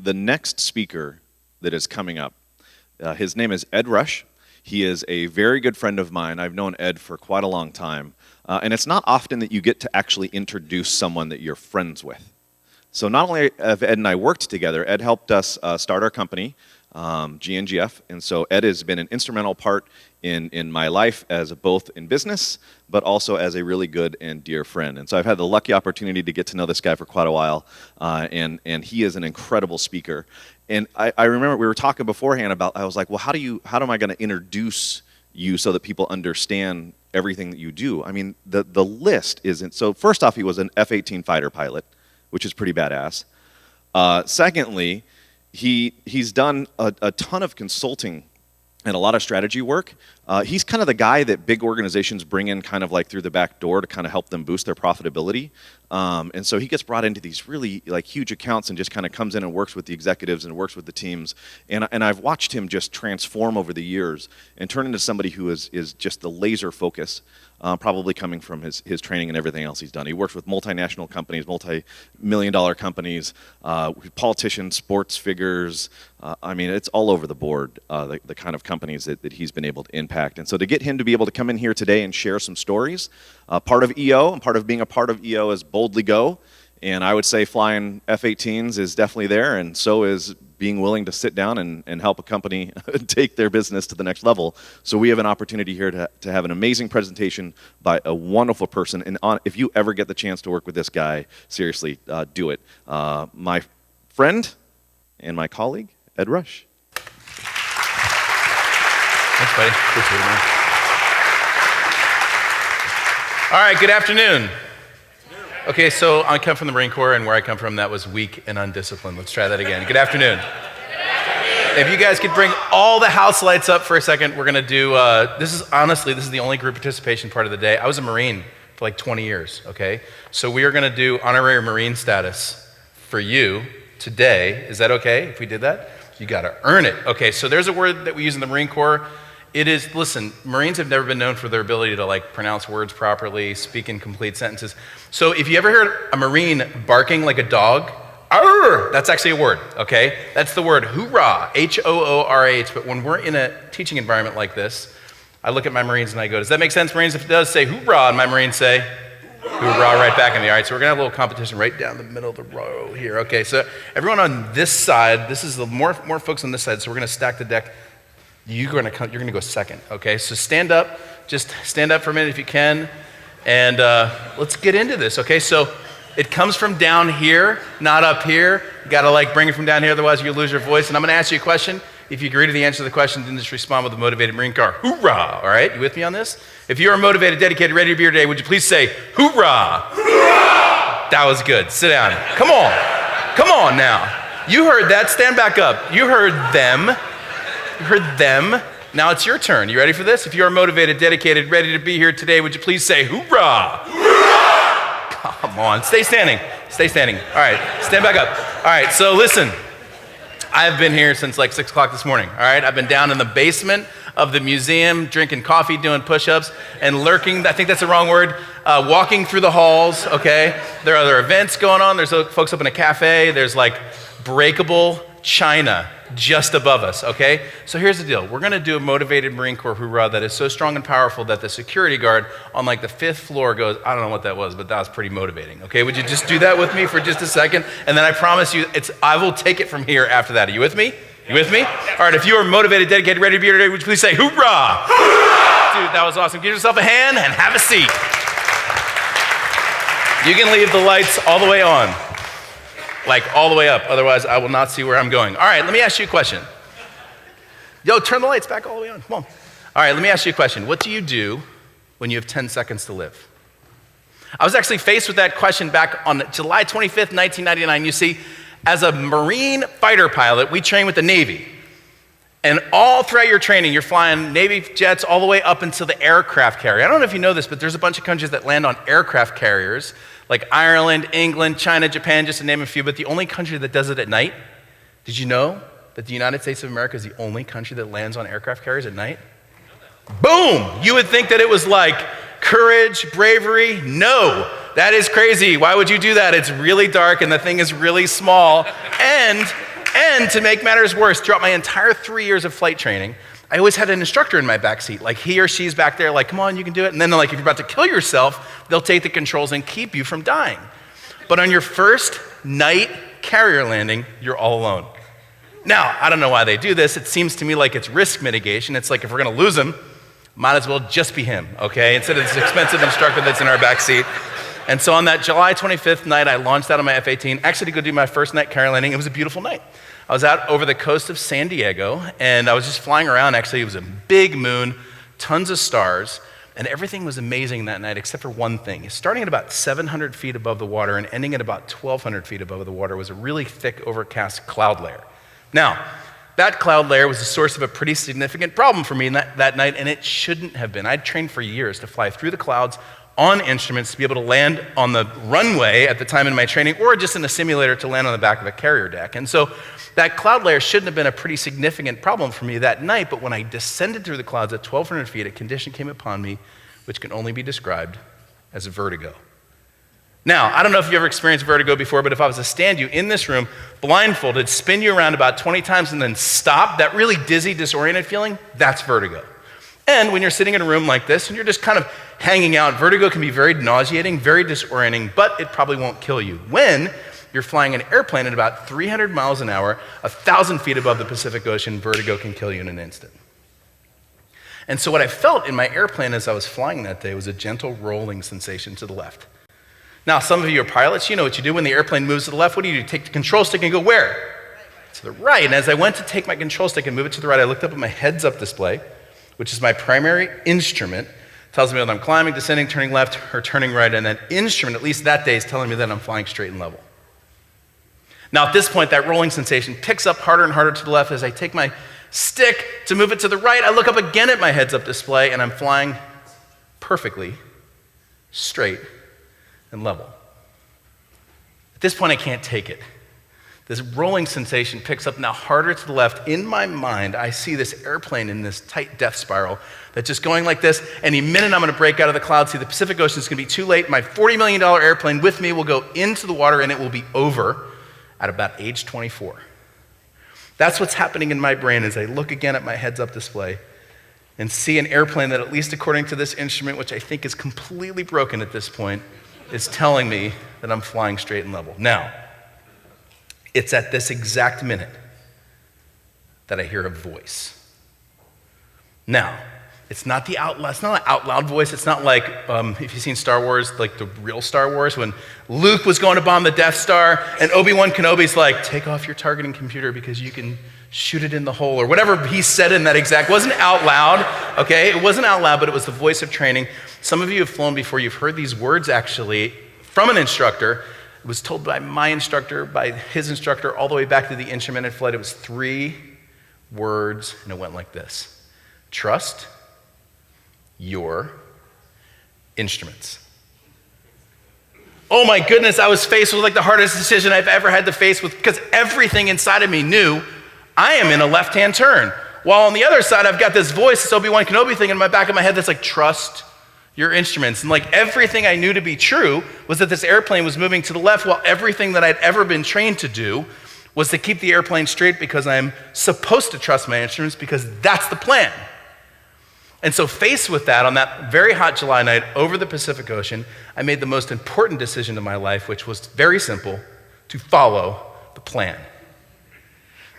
the next speaker that is coming up, his name is Ed Rush. He is a very good friend of mine. I've known Ed for quite a long time. And it's not often that you get to actually introduce someone that you're friends with. So not only have Ed and I worked together, Ed helped us start our company, GNGF, and so Ed has been an instrumental part in my life as both in business, but also as a really good and dear friend. And so I've had the lucky opportunity to get to know this guy for quite a while, and he is an incredible speaker. And I remember we were talking beforehand about, I was like, well, how am I going to introduce you so that people understand everything that you do? I mean, the list isn't, so first off, he was an F-18 fighter pilot, which is pretty badass. Secondly, he's done a ton of consulting and a lot of strategy work. He's kind of the guy that big organizations bring in kind of like through the back door to kind of help them boost their profitability. And so he gets brought into these really like huge accounts and just kind of comes in and works with the executives and works with the teams. And I've watched him just transform over the years and turn into somebody who is just the laser focus, probably coming from his training and everything else he's done. He works with multinational companies, multi-million-dollar companies, politicians, sports figures. I mean, it's all over the board, the kind of companies that he's been able to impact. And so to get him to be able to come in here today and share some stories, part of EO and part of being a part of EO is Boldly Go. And I would say flying F-18s is definitely there, and so is being willing to sit down and help a company take their business to the next level. So we have an opportunity here to have an amazing presentation by a wonderful person. And if you ever get the chance to work with this guy, seriously, do it. My friend and my colleague, Ed Rush. Thanks, buddy. Appreciate it, man. All right, good afternoon. Okay, so I come from the Marine Corps, and where I come from, that was weak and undisciplined. Let's try that again. Good afternoon. If you guys could bring all the house lights up for a second, we're gonna do, this is the only group participation part of the day. I was a Marine for like 20 years, okay? So we are gonna do honorary Marine status for you today. Is that okay if we did that? You gotta earn it. Okay, so there's a word that we use in the Marine Corps. It is, listen, Marines have never been known for their ability to like pronounce words properly, speak in complete sentences. So if you ever heard a Marine barking like a dog, arr, that's actually a word, okay? That's the word hoorah, H-O-O-R-A-H. But when we're in a teaching environment like this, I look at my Marines and I go, does that make sense, Marines? If it does, say hoorah, and my Marines say hoorah right back in the, all right, so we're gonna have a little competition right down the middle of the row here. Okay, so everyone on this side, this is the more folks on this side, so we're gonna stack the deck. You're gonna go second, okay? So stand up, just stand up for a minute if you can, and let's get into this, okay? So it comes from down here, not up here. You gotta like bring it from down here, otherwise you lose your voice. And I'm gonna ask you a question. If you agree to the answer to the question, then just respond with a motivated Marine car. Hoorah, all right? You with me on this? If you are motivated, dedicated, ready to be here today, would you please say hoorah? Hoorah! That was good, sit down. Come on now. You heard that, stand back up. You heard them. You heard them. Now it's your turn. You ready for this? If you are motivated, dedicated, ready to be here today, would you please say hoorah? Hoorah! Come on, stay standing. Stay standing. All right, stand back up. All right, so listen. I've been here since like 6 o'clock this morning, all right? I've been down in the basement of the museum, drinking coffee, doing push-ups, and lurking, I think that's the wrong word, walking through the halls, okay? There are other events going on. There's folks up in a cafe. There's like breakable china just above us, okay? So here's the deal. We're gonna do a motivated Marine Corps hoorah that is so strong and powerful that the security guard on like the 5th floor goes, I don't know what that was, but that was pretty motivating, okay? Would you just do that with me for just a second? And then I promise you, I will take it from here after that. Are you with me? You with me? All right, if you are motivated, dedicated, ready to be here today, would you please say hoorah? Hoorah! Dude, that was awesome. Give yourself a hand and have a seat. You can leave the lights all the way on. Like all the way up, otherwise I will not see where I'm going. All right, let me ask you a question. Yo, turn the lights back all the way on, come on. All right, let me ask you a question. What do you do when you have 10 seconds to live? I was actually faced with that question back on July 25th, 1999. You see, as a Marine fighter pilot, we train with the Navy. And all throughout your training, you're flying Navy jets all the way up until the aircraft carrier. I don't know if you know this, but there's a bunch of countries that land on aircraft carriers, like Ireland, England, China, Japan, just to name a few, but the only country that does it at night, did you know that the United States of America is the only country that lands on aircraft carriers at night? Boom! You would think that it was like courage, bravery. No, that is crazy. Why would you do that? It's really dark and the thing is really small. And And to make matters worse, throughout my entire 3 years of flight training, I always had an instructor in my backseat. Like he or she's back there like, come on, you can do it. And then like if you're about to kill yourself, they'll take the controls and keep you from dying. But on your first night carrier landing, you're all alone. Now, I don't know why they do this. It seems to me like it's risk mitigation. It's like if we're gonna lose him, might as well just be him, okay? Instead of this expensive instructor that's in our backseat. And so on that July 25th night, I launched out of my F-18, actually to go do my first night carrier landing. It was a beautiful night. I was out over the coast of San Diego, and I was just flying around. Actually, it was a big moon, tons of stars, and everything was amazing that night except for one thing. Starting at about 700 feet above the water and ending at about 1,200 feet above the water was a really thick, overcast cloud layer. Now, that cloud layer was the source of a pretty significant problem for me that night, and it shouldn't have been. I'd trained for years to fly through the clouds on instruments to be able to land on the runway at the time in my training, or just in a simulator to land on the back of a carrier deck. And so that cloud layer shouldn't have been a pretty significant problem for me that night, but when I descended through the clouds at 1,200 feet, a condition came upon me which can only be described as vertigo. Now, I don't know if you've ever experienced vertigo before, but if I was to stand you in this room, blindfolded, spin you around about 20 times and then stop, that really dizzy, disoriented feeling, that's vertigo. And when you're sitting in a room like this and you're just kind of hanging out, vertigo can be very nauseating, very disorienting, but it probably won't kill you. When you're flying an airplane at about 300 miles an hour, 1,000 feet above the Pacific Ocean, vertigo can kill you in an instant. And so what I felt in my airplane as I was flying that day was a gentle rolling sensation to the left. Now, some of you are pilots, you know what you do when the airplane moves to the left. What do? Take the control stick and go where? To the right. And as I went to take my control stick and move it to the right, I looked up at my heads-up display, which is my primary instrument. It tells me whether I'm climbing, descending, turning left, or turning right. And that instrument, at least that day, is telling me that I'm flying straight and level. Now, at this point, that rolling sensation picks up harder and harder to the left. As I take my stick to move it to the right, I look up again at my heads-up display, and I'm flying perfectly straight and level. At this point, I can't take it. This rolling sensation picks up now harder to the left. In my mind, I see this airplane in this tight death spiral that's just going like this. Any minute, I'm going to break out of the clouds. See, the Pacific Ocean is going to be too late. My $40 million airplane with me will go into the water, and it will be over at about age 24. That's what's happening in my brain as I look again at my heads-up display and see an airplane that, at least according to this instrument, which I think is completely broken at this point, is telling me that I'm flying straight and level. Now, it's at this exact minute that I hear a voice. Now, it's not an out loud voice. It's not like, if you've seen Star Wars, like the real Star Wars, when Luke was going to bomb the Death Star and Obi-Wan Kenobi's like, take off your targeting computer because you can shoot it in the hole, or whatever he said in that exact, wasn't out loud, okay? It wasn't out loud, but it was the voice of training. Some of you have flown before. You've heard these words actually from an instructor. It was told by my instructor, by his instructor, all the way back to the instrumented flight. It was 3 words, and it went like this: trust your instruments. Oh my goodness, I was faced with like the hardest decision I've ever had to face with, because everything inside of me knew I am in a left-hand turn. While on the other side, I've got this voice, this Obi-Wan Kenobi thing in my back of my head that's like, trust your instruments. And like everything I knew to be true was that this airplane was moving to the left, while everything that I'd ever been trained to do was to keep the airplane straight because I'm supposed to trust my instruments because that's the plan. And so faced with that, on that very hot July night over the Pacific Ocean, I made the most important decision of my life, which was very simple: to follow the plan.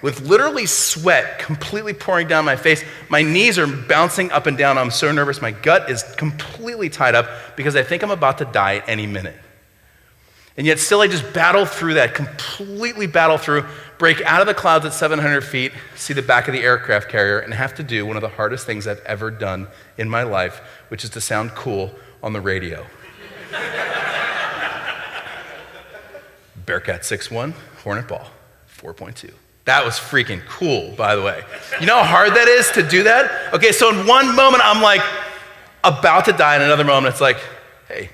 With literally sweat completely pouring down my face, my knees are bouncing up and down. I'm so nervous. My gut is completely tied up because I think I'm about to die at any minute. And yet still I just battle through that, completely battle through, break out of the clouds at 700 feet, see the back of the aircraft carrier, and have to do one of the hardest things I've ever done in my life, which is to sound cool on the radio. Bearcat 6-1, Hornet ball, 4.2. That was freaking cool, by the way. You know how hard that is to do that? Okay, so in one moment, I'm like about to die. In another moment, it's like, hey,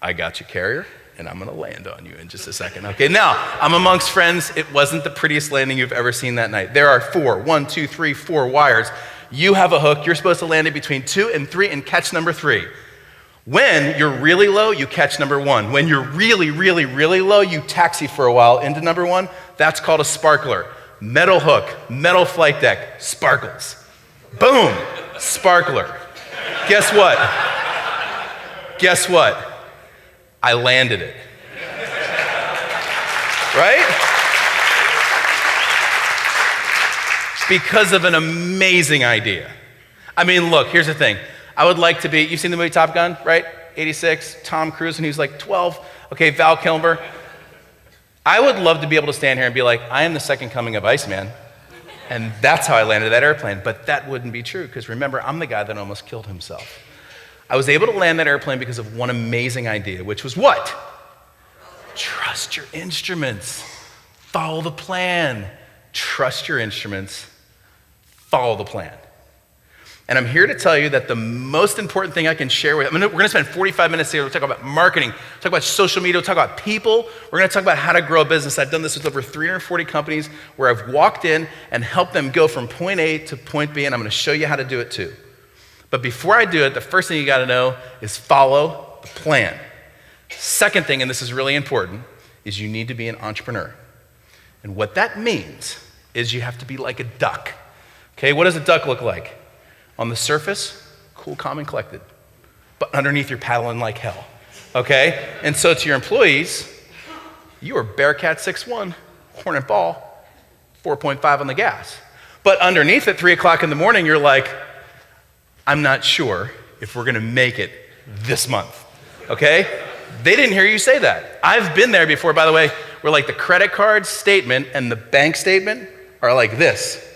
I got you, carrier, and I'm gonna land on you in just a second. Okay, now, I'm amongst friends. It wasn't the prettiest landing you've ever seen that night. There are 4 wires. You have a hook. You're supposed to land it between 2 and 3 and catch number 3. When you're really low, you catch number 1. When you're really, really, really low, you taxi for a while into number 1. That's called a sparkler. Metal hook, metal flight deck, sparkles. Boom, sparkler. Guess what? Guess what? I landed it. Right? Because of an amazing idea. I mean, look, here's the thing. I would like to be, you've seen the movie Top Gun, right? 86, Tom Cruise, and he was like 12. Okay, Val Kilmer. I would love to be able to stand here and be like, I am the second coming of Iceman. And that's how I landed that airplane. But that wouldn't be true, because remember, I'm the guy that almost killed himself. I was able to land that airplane because of one amazing idea, which was what? Trust your instruments. Follow the plan. Trust your instruments. Follow the plan. And I'm here to tell you that the most important thing I can share with, we're going to spend 45 minutes here. We'll talk about marketing, talk about social media, we'll talk about people. We're going to talk about how to grow a business. I've done this with over 340 companies where I've walked in and helped them go from point A to point B, and I'm going to show you how to do it too. But before I do it, the first thing you got to know is follow the plan. Second thing, and this is really important, is you need to be an entrepreneur. And what that means is you have to be like a duck. Okay, what does a duck look like? On the surface, cool, calm, and collected. But underneath, you're paddling like hell. Okay? And so to your employees, you are Bearcat 6'1", Hornet Ball, 4.5 on the gas. But underneath at 3 o'clock in the morning, you're like, I'm not sure if we're gonna make it this month. Okay? They didn't hear you say that. I've been there before, by the way, where like the credit card statement and the bank statement are like this.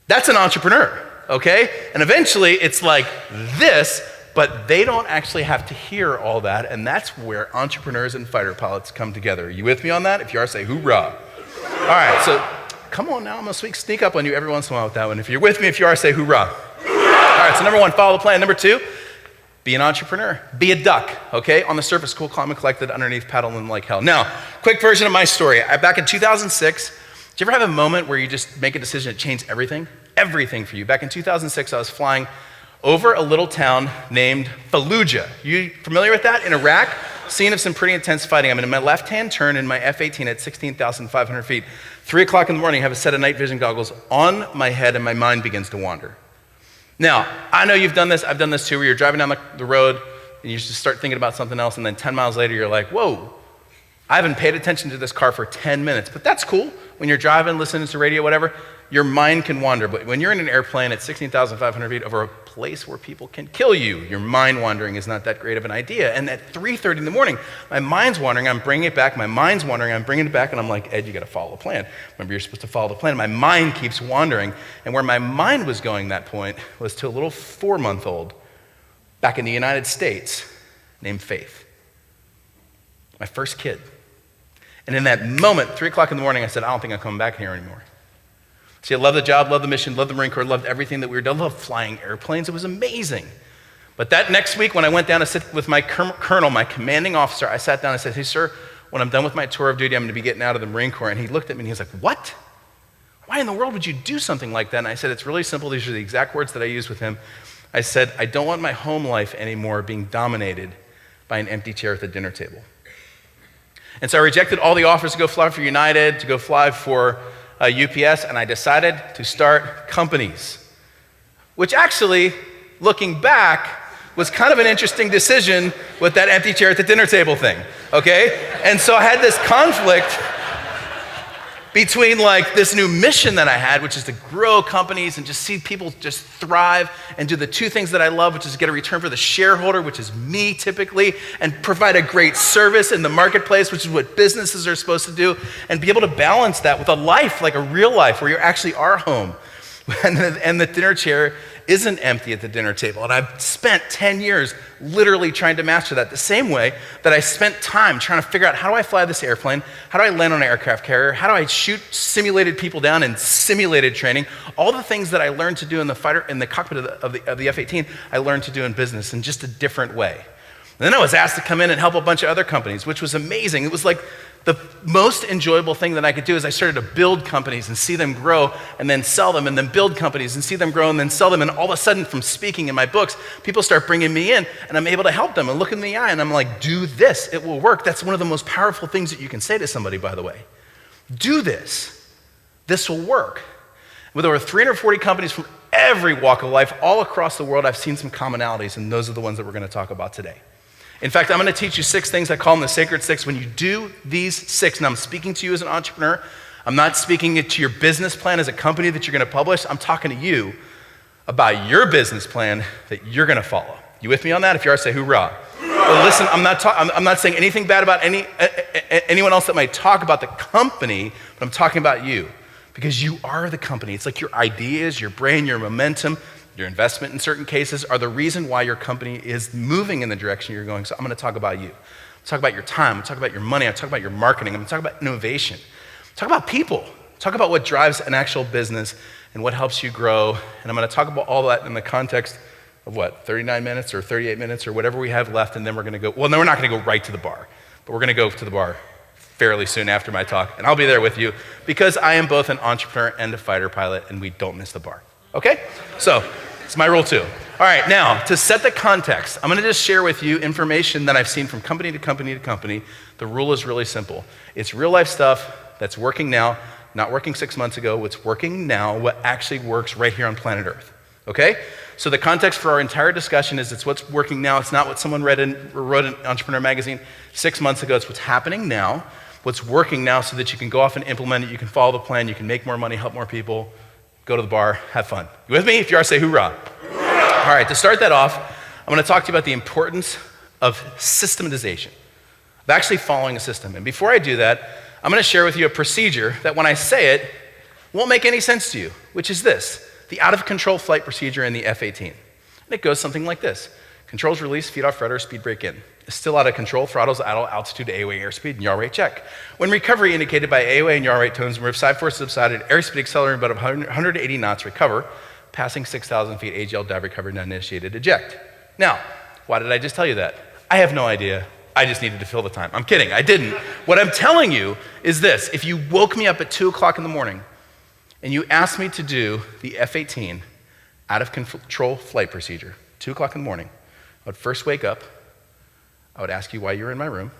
That's an entrepreneur. Okay? And eventually it's like this, but they don't actually have to hear all that, and that's where entrepreneurs and fighter pilots come together. Are you with me on that? If you are, say hoorah. All right, so come on now, I'm gonna sneak up on you every once in a while with that one. If you're with me, if you are, say hoorah. All right, so number one, follow the plan. Number two, be an entrepreneur. Be a duck, okay? On the surface, cool, calm, and collected, underneath, paddling like hell. Now, quick version of my story. Back in 2006, did you ever have a moment where you just make a decision that changed everything? Everything for you. Back in 2006, I was flying over a little town named Fallujah. You familiar with that? In Iraq, scene of some pretty intense fighting. I'm in my left-hand turn in my F-18 at 16,500 feet. 3 o'clock in the morning, I have a set of night vision goggles on my head, and my mind begins to wander. Now, I know you've done this. I've done this too, where you're driving down the road, and you just start thinking about something else, and then 10 miles later, you're like, whoa, I haven't paid attention to this car for 10 minutes. But that's cool. When you're driving, listening to radio, whatever, your mind can wander. But when you're in an airplane at 16,500 feet over a place where people can kill you, your mind wandering is not that great of an idea. And at 3:30 in the morning, my mind's wandering, I'm bringing it back, my mind's wandering, I'm bringing it back, and I'm like, Ed, you gotta follow the plan. Remember, you're supposed to follow the plan. My mind keeps wandering. And where my mind was going that point was to a little 4-month-old back in the United States named Faith. My first kid. And in that moment, 3 o'clock in the morning, I said, I don't think I'm coming back here anymore. See, I love the job, love the mission, love the Marine Corps, loved everything that we were doing, loved flying airplanes. It was amazing. But that next week, when I went down to sit with my colonel, my commanding officer, I sat down and said, hey, sir, when I'm done with my tour of duty, I'm going to be getting out of the Marine Corps. And he looked at me and he was like, what? Why in the world would you do something like that? And I said, it's really simple. These are the exact words that I used with him. I said, I don't want my home life anymore being dominated by an empty chair at the dinner table. And so I rejected all the offers to go fly for United, to go fly for UPS, and I decided to start companies, which actually, looking back, was kind of an interesting decision with that empty chair at the dinner table thing, okay? And so I had this conflict between like this new mission that I had, which is to grow companies and just see people just thrive and do the two things that I love, which is get a return for the shareholder, which is me typically, and provide a great service in the marketplace, which is what businesses are supposed to do, and be able to balance that with a life, like a real life where you actually are home. And the dinner chair isn't empty at the dinner table. And I've spent 10 years literally trying to master that, the same way that I spent time trying to figure out, how do I fly this airplane? How do I land on an aircraft carrier? How do I shoot simulated people down in simulated training? All the things that I learned to do in the cockpit of the F-18, I learned to do in business in just a different way. And then I was asked to come in and help a bunch of other companies, which was amazing. It was like the most enjoyable thing that I could do. Is I started to build companies and see them grow and then sell them, and then build companies and see them grow and then sell them. And all of a sudden, from speaking in my books, people start bringing me in, and I'm able to help them and look in the eye, and I'm like, do this, it will work. That's one of the most powerful things that you can say to somebody, by the way. do this. This will work. With over 340 companies from every walk of life all across the world, I've seen some commonalities, and those are the ones that we're going to talk about today. In fact, I'm going to teach you 6 things. I call them the sacred 6. When you do these 6, and I'm speaking to you as an entrepreneur, I'm not speaking to your business plan as a company that you're going to publish. I'm talking to you about your business plan that you're going to follow. You with me on that? If you are, say hoorah. Well, listen, I'm not saying anything bad about anyone else that might talk about the company, but I'm talking about you because you are the company. It's like your ideas, your brain, your momentum, your investment in certain cases are the reason why your company is moving in the direction you're going. So I'm going to talk about you. I'm talk about your time. I'm talk about your money. I'm talk about your marketing. I'm going to talk about innovation. Talk about people. Talk about what drives an actual business and what helps you grow. And I'm going to talk about all that in the context of what, 39 minutes or 38 minutes or whatever we have left, and then we're going to go, well, no, we're not going to go right to the bar, but we're going to go to the bar fairly soon after my talk, and I'll be there with you because I am both an entrepreneur and a fighter pilot, and we don't miss the bar, okay? So, it's my rule too. All right, now, to set the context, I'm going to just share with you information that I've seen from company to company to company. The rule is really simple. It's real life stuff that's working now, not working 6 months ago, what's working now, what actually works right here on planet Earth, okay? So the context for our entire discussion is it's what's working now. It's not what someone wrote in Entrepreneur Magazine 6 months ago. It's what's happening now, what's working now so that you can go off and implement it. You can follow the plan. You can make more money, help more people, go to the bar, have fun. You with me? If you are, say hoorah. Hoorah. All right, to start that off, I'm going to talk to you about the importance of systematization, of actually following a system. And before I do that, I'm going to share with you a procedure that when I say it, won't make any sense to you, which is this. The out-of-control flight procedure in the F-18. And it goes something like this. Controls release, feet off rudder, speed brake in. It's still out of control, throttles idle, altitude AOA airspeed, and yaw rate check. When recovery indicated by AOA and yaw rate tones move, side force subsided, airspeed accelerating about 180 knots, recover, passing 6,000 feet, AGL dive recovery, not initiated, eject. Now, why did I just tell you that? I have no idea. I just needed to fill the time. I'm kidding, I didn't. What I'm telling you is this. If you woke me up at 2 o'clock in the morning, and you asked me to do the F-18 out-of-control flight procedure, 2 o'clock in the morning, I would first wake up, I would ask you why you were in my room,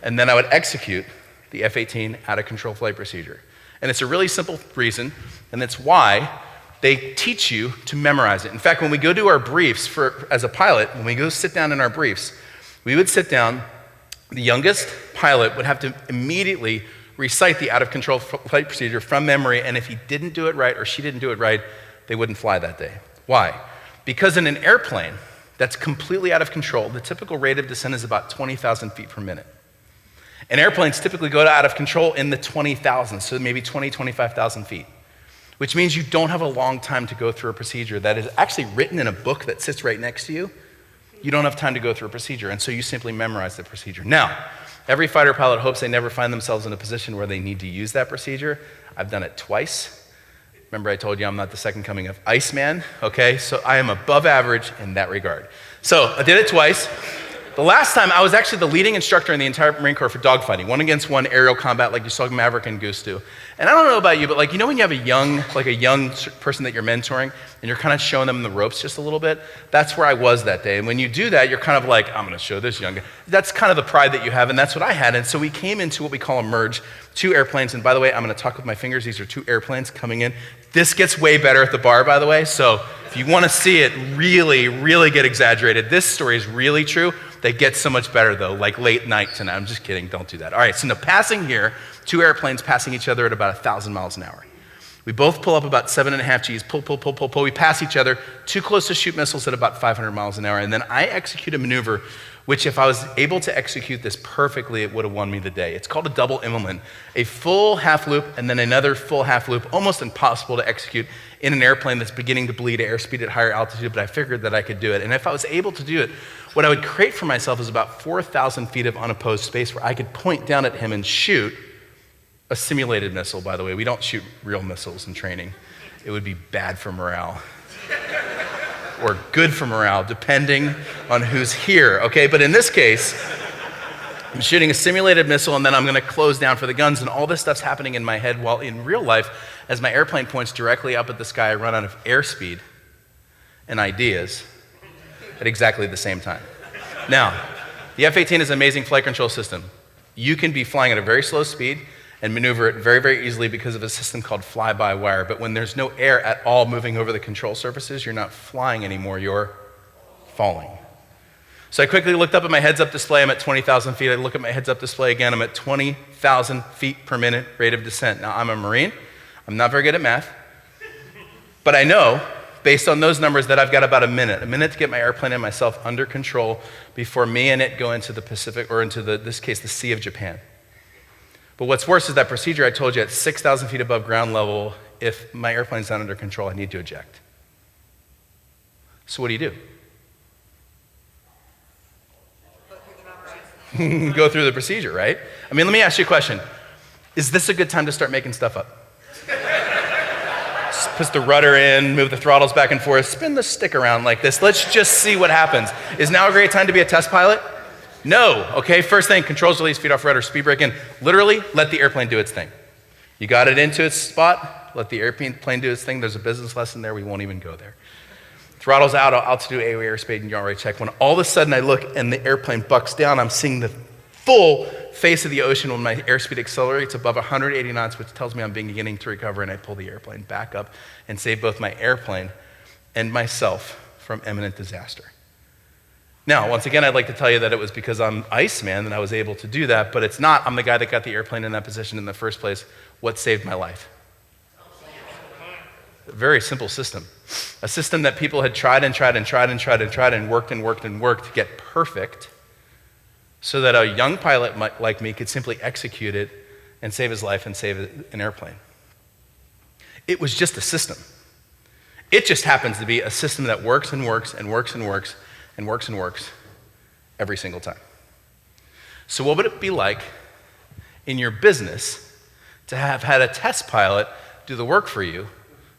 and then I would execute the F-18 out-of-control flight procedure. And it's a really simple reason, and that's why they teach you to memorize it. In fact, when we go do our briefs as a pilot, when we go sit down in our briefs, we would sit down, the youngest pilot would have to immediately recite the out-of-control flight procedure from memory, and if he didn't do it right or she didn't do it right, they wouldn't fly that day. Why? Because in an airplane that's completely out of control, the typical rate of descent is about 20,000 feet per minute. And airplanes typically go out of control in the 20,000s, so maybe 20, 25,000 feet, which means you don't have a long time to go through a procedure that is actually written in a book that sits right next to you. You don't have time to go through a procedure, and so you simply memorize the procedure. Now, every fighter pilot hopes they never find themselves in a position where they need to use that procedure. I've done it twice. Remember I told you I'm not the second coming of Iceman, okay? So I am above average in that regard. So I did it twice. The last time, I was actually the leading instructor in the entire Marine Corps for dogfighting, one-against-one aerial combat like you saw Maverick and Goose do. And I don't know about you, but you know when you have a young person that you're mentoring and you're kind of showing them the ropes just a little bit? That's where I was that day. And when you do that, you're kind of like, I'm going to show this young guy. That's kind of the pride that you have, and that's what I had. And so we came into what we call a merge, 2 airplanes. And by the way, I'm going to talk with my fingers. These are 2 airplanes coming in. This gets way better at the bar, by the way. So if you want to see it really, really get exaggerated, this story is really true. They get so much better, though, like late night tonight. I'm just kidding. Don't do that. All right, so now passing here, 2 airplanes passing each other at about 1,000 miles an hour. We both pull up about 7.5 Gs, pull. We pass each other, too close to shoot missiles at about 500 miles an hour. And then I execute a maneuver, which if I was able to execute this perfectly, it would have won me the day. It's called a double Immelman, a full half loop and then another full half loop, almost impossible to execute in an airplane that's beginning to bleed airspeed at higher altitude, but I figured that I could do it. And if I was able to do it, what I would create for myself is about 4,000 feet of unopposed space where I could point down at him and shoot a simulated missile, by the way. We don't shoot real missiles in training. It would be bad for morale. Or good for morale, depending on who's here, okay? But in this case, I'm shooting a simulated missile, and then I'm gonna close down for the guns, and all this stuff's happening in my head, while in real life, as my airplane points directly up at the sky, I run out of airspeed and ideas at exactly the same time. Now, the F-18 is an amazing flight control system. You can be flying at a very slow speed, and maneuver it very, very easily because of a system called fly-by-wire. But when there's no air at all moving over the control surfaces, you're not flying anymore, you're falling. So I quickly looked up at my heads-up display. I'm at 20,000 feet. I look at my heads-up display again. I'm at 20,000 feet per minute rate of descent. Now, I'm a Marine. I'm not very good at math. But I know, based on those numbers, that I've got about a minute to get my airplane and myself under control before me and it go into the Pacific, or into this case, the Sea of Japan. But what's worse is that procedure I told you at 6,000 feet above ground level, if my airplane's not under control, I need to eject. So what do you do? Go through the procedure, right? I mean, let me ask you a question. Is this a good time to start making stuff up? Push the rudder in, move the throttles back and forth, spin the stick around like this. Let's just see what happens. Is now a great time to be a test pilot? No, okay? First thing, controls release, feet off rudder, speed brake in. Literally, let the airplane do its thing. You got it into its spot, let the airplane do its thing. There's a business lesson there, we won't even go there. Throttles out, altitude, AOA, airspeed, and yaw rate check. When all of a sudden I look and the airplane bucks down, I'm seeing the full face of the ocean when my airspeed accelerates above 180 knots, which tells me I'm beginning to recover, and I pull the airplane back up and save both my airplane and myself from imminent disaster. Now, once again, I'd like to tell you that it was because I'm Iceman that I was able to do that, but it's not. I'm the guy that got the airplane in that position in the first place. What saved my life? A very simple system. A system that people had tried and worked to get perfect, so that a young pilot like me could simply execute it and save his life and save an airplane. It was just a system. It just happens to be a system that works every single time. So what would it be like in your business to have had a test pilot do the work for you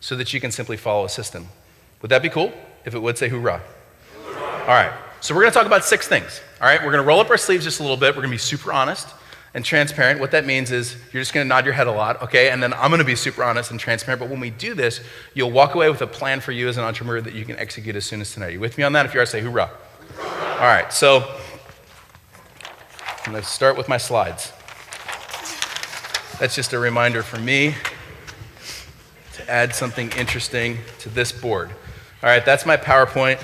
so that you can simply follow a system? Would that be cool? If it would, say hoorah. All right, so we're gonna talk about 6 things. All right, we're gonna roll up our sleeves just a little bit. We're gonna be super honest and transparent. What that means is you're just gonna nod your head a lot, okay? And then I'm gonna be super honest and transparent. But when we do this, you'll walk away with a plan for you as an entrepreneur that you can execute as soon as tonight. Are you with me on that? If you are, say hoorah. All right, so I'm gonna start with my slides. That's just a reminder for me to add something interesting to this board. All right, that's my PowerPoint.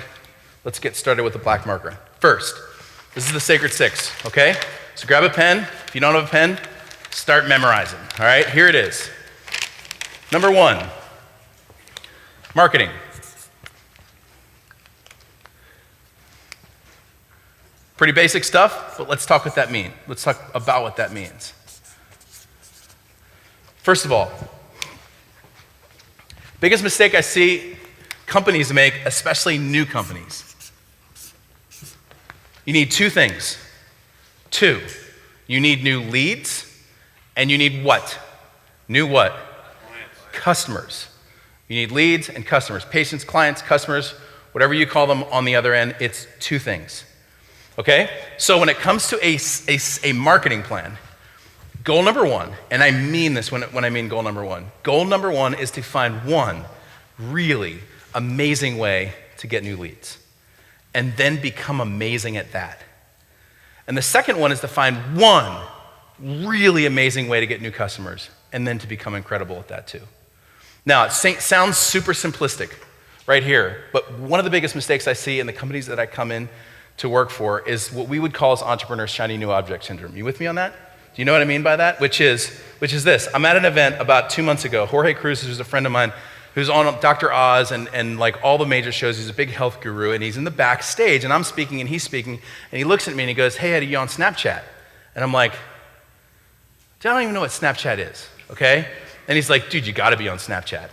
Let's get started with the black marker. First, this is the Sacred 6, okay? So grab a pen. If you don't have a pen, start memorizing, all right? Here it is. Number 1, marketing. Pretty basic stuff, but let's talk what that means. Let's talk about what that means. First of all, biggest mistake I see companies make, especially new companies. You need 2 things. 2, you need new leads, and you need what? New what? Customers. You need leads and customers. Patients, clients, customers, whatever you call them on the other end, it's 2 things. Okay? So when it comes to a marketing plan, goal number 1, and I mean this when I mean goal number 1. Goal number 1 is to find one really amazing way to get new leads, and then become amazing at that. And the second one is to find one really amazing way to get new customers, and then to become incredible at that too. Now, it sounds super simplistic right here, but one of the biggest mistakes I see in the companies that I come in to work for is what we would call as entrepreneurs shiny new object syndrome. You with me on that? Do you know what I mean by that? Which is this. I'm at an event about 2 months ago. Jorge Cruz, who's a friend of mine, who's on Dr. Oz and like all the major shows. He's a big health guru, and he's in the backstage, and I'm speaking and he's speaking, and he looks at me and he goes, "Hey, Eddie, you on Snapchat?" And I'm like, "Dude, I don't even know what Snapchat is, okay?" And he's like, "Dude, you gotta be on Snapchat."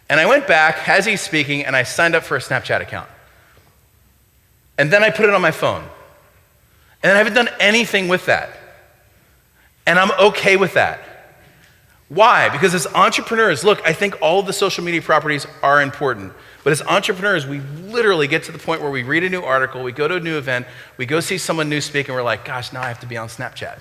And I went back as he's speaking and I signed up for a Snapchat account. And then I put it on my phone. And I haven't done anything with that. And I'm okay with that. Why? Because as entrepreneurs, look, I think all of the social media properties are important. But as entrepreneurs, we literally get to the point where we read a new article, we go to a new event, we go see someone new speak, and we're like, gosh, now I have to be on Snapchat.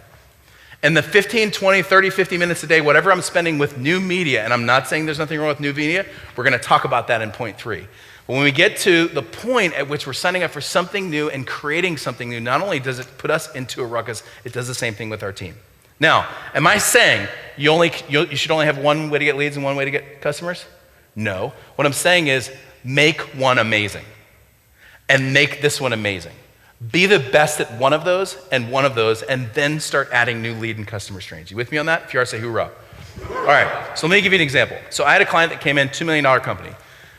And the 15, 20, 30, 50 minutes a day, whatever I'm spending with new media, and I'm not saying there's nothing wrong with new media, we're gonna talk about that in point 3. But when we get to the point at which we're signing up for something new and creating something new, not only does it put us into a ruckus, it does the same thing with our team. Now, am I saying you should only have one way to get leads and one way to get customers? No. What I'm saying is make one amazing and make this one amazing. Be the best at one of those, and then start adding new lead and customer streams. You with me on that? If you are, say hoorah. All right, so let me give you an example. So I had a client that came in, $2 million company.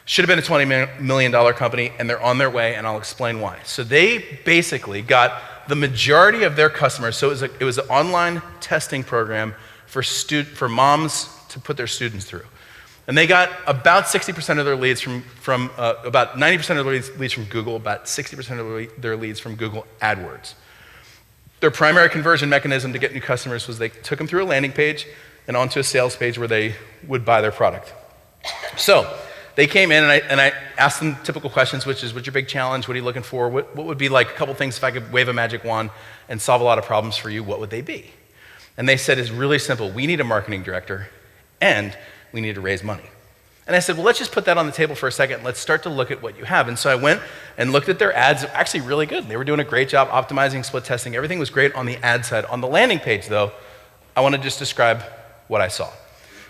Should have been a $20 million company, and they're on their way, and I'll explain why. So they basically got the majority of their customers, so it was an online testing program for moms to put their students through. And they got about 60% of their leads from about 90% of their leads from Google, about 60% of their leads from Google AdWords. Their primary conversion mechanism to get new customers was they took them through a landing page and onto a sales page where they would buy their product. So they came in and I asked them typical questions, which is, what's your big challenge? What are you looking for? What would be like a couple things if I could wave a magic wand and solve a lot of problems for you, what would they be? And they said, it's really simple. We need a marketing director and we need to raise money. And I said, well, let's just put that on the table for a second. Let's start to look at what you have. And so I went and looked at their ads, actually really good. They were doing a great job optimizing, split testing. Everything was great on the ad side. On the landing page, though, I want to just describe what I saw.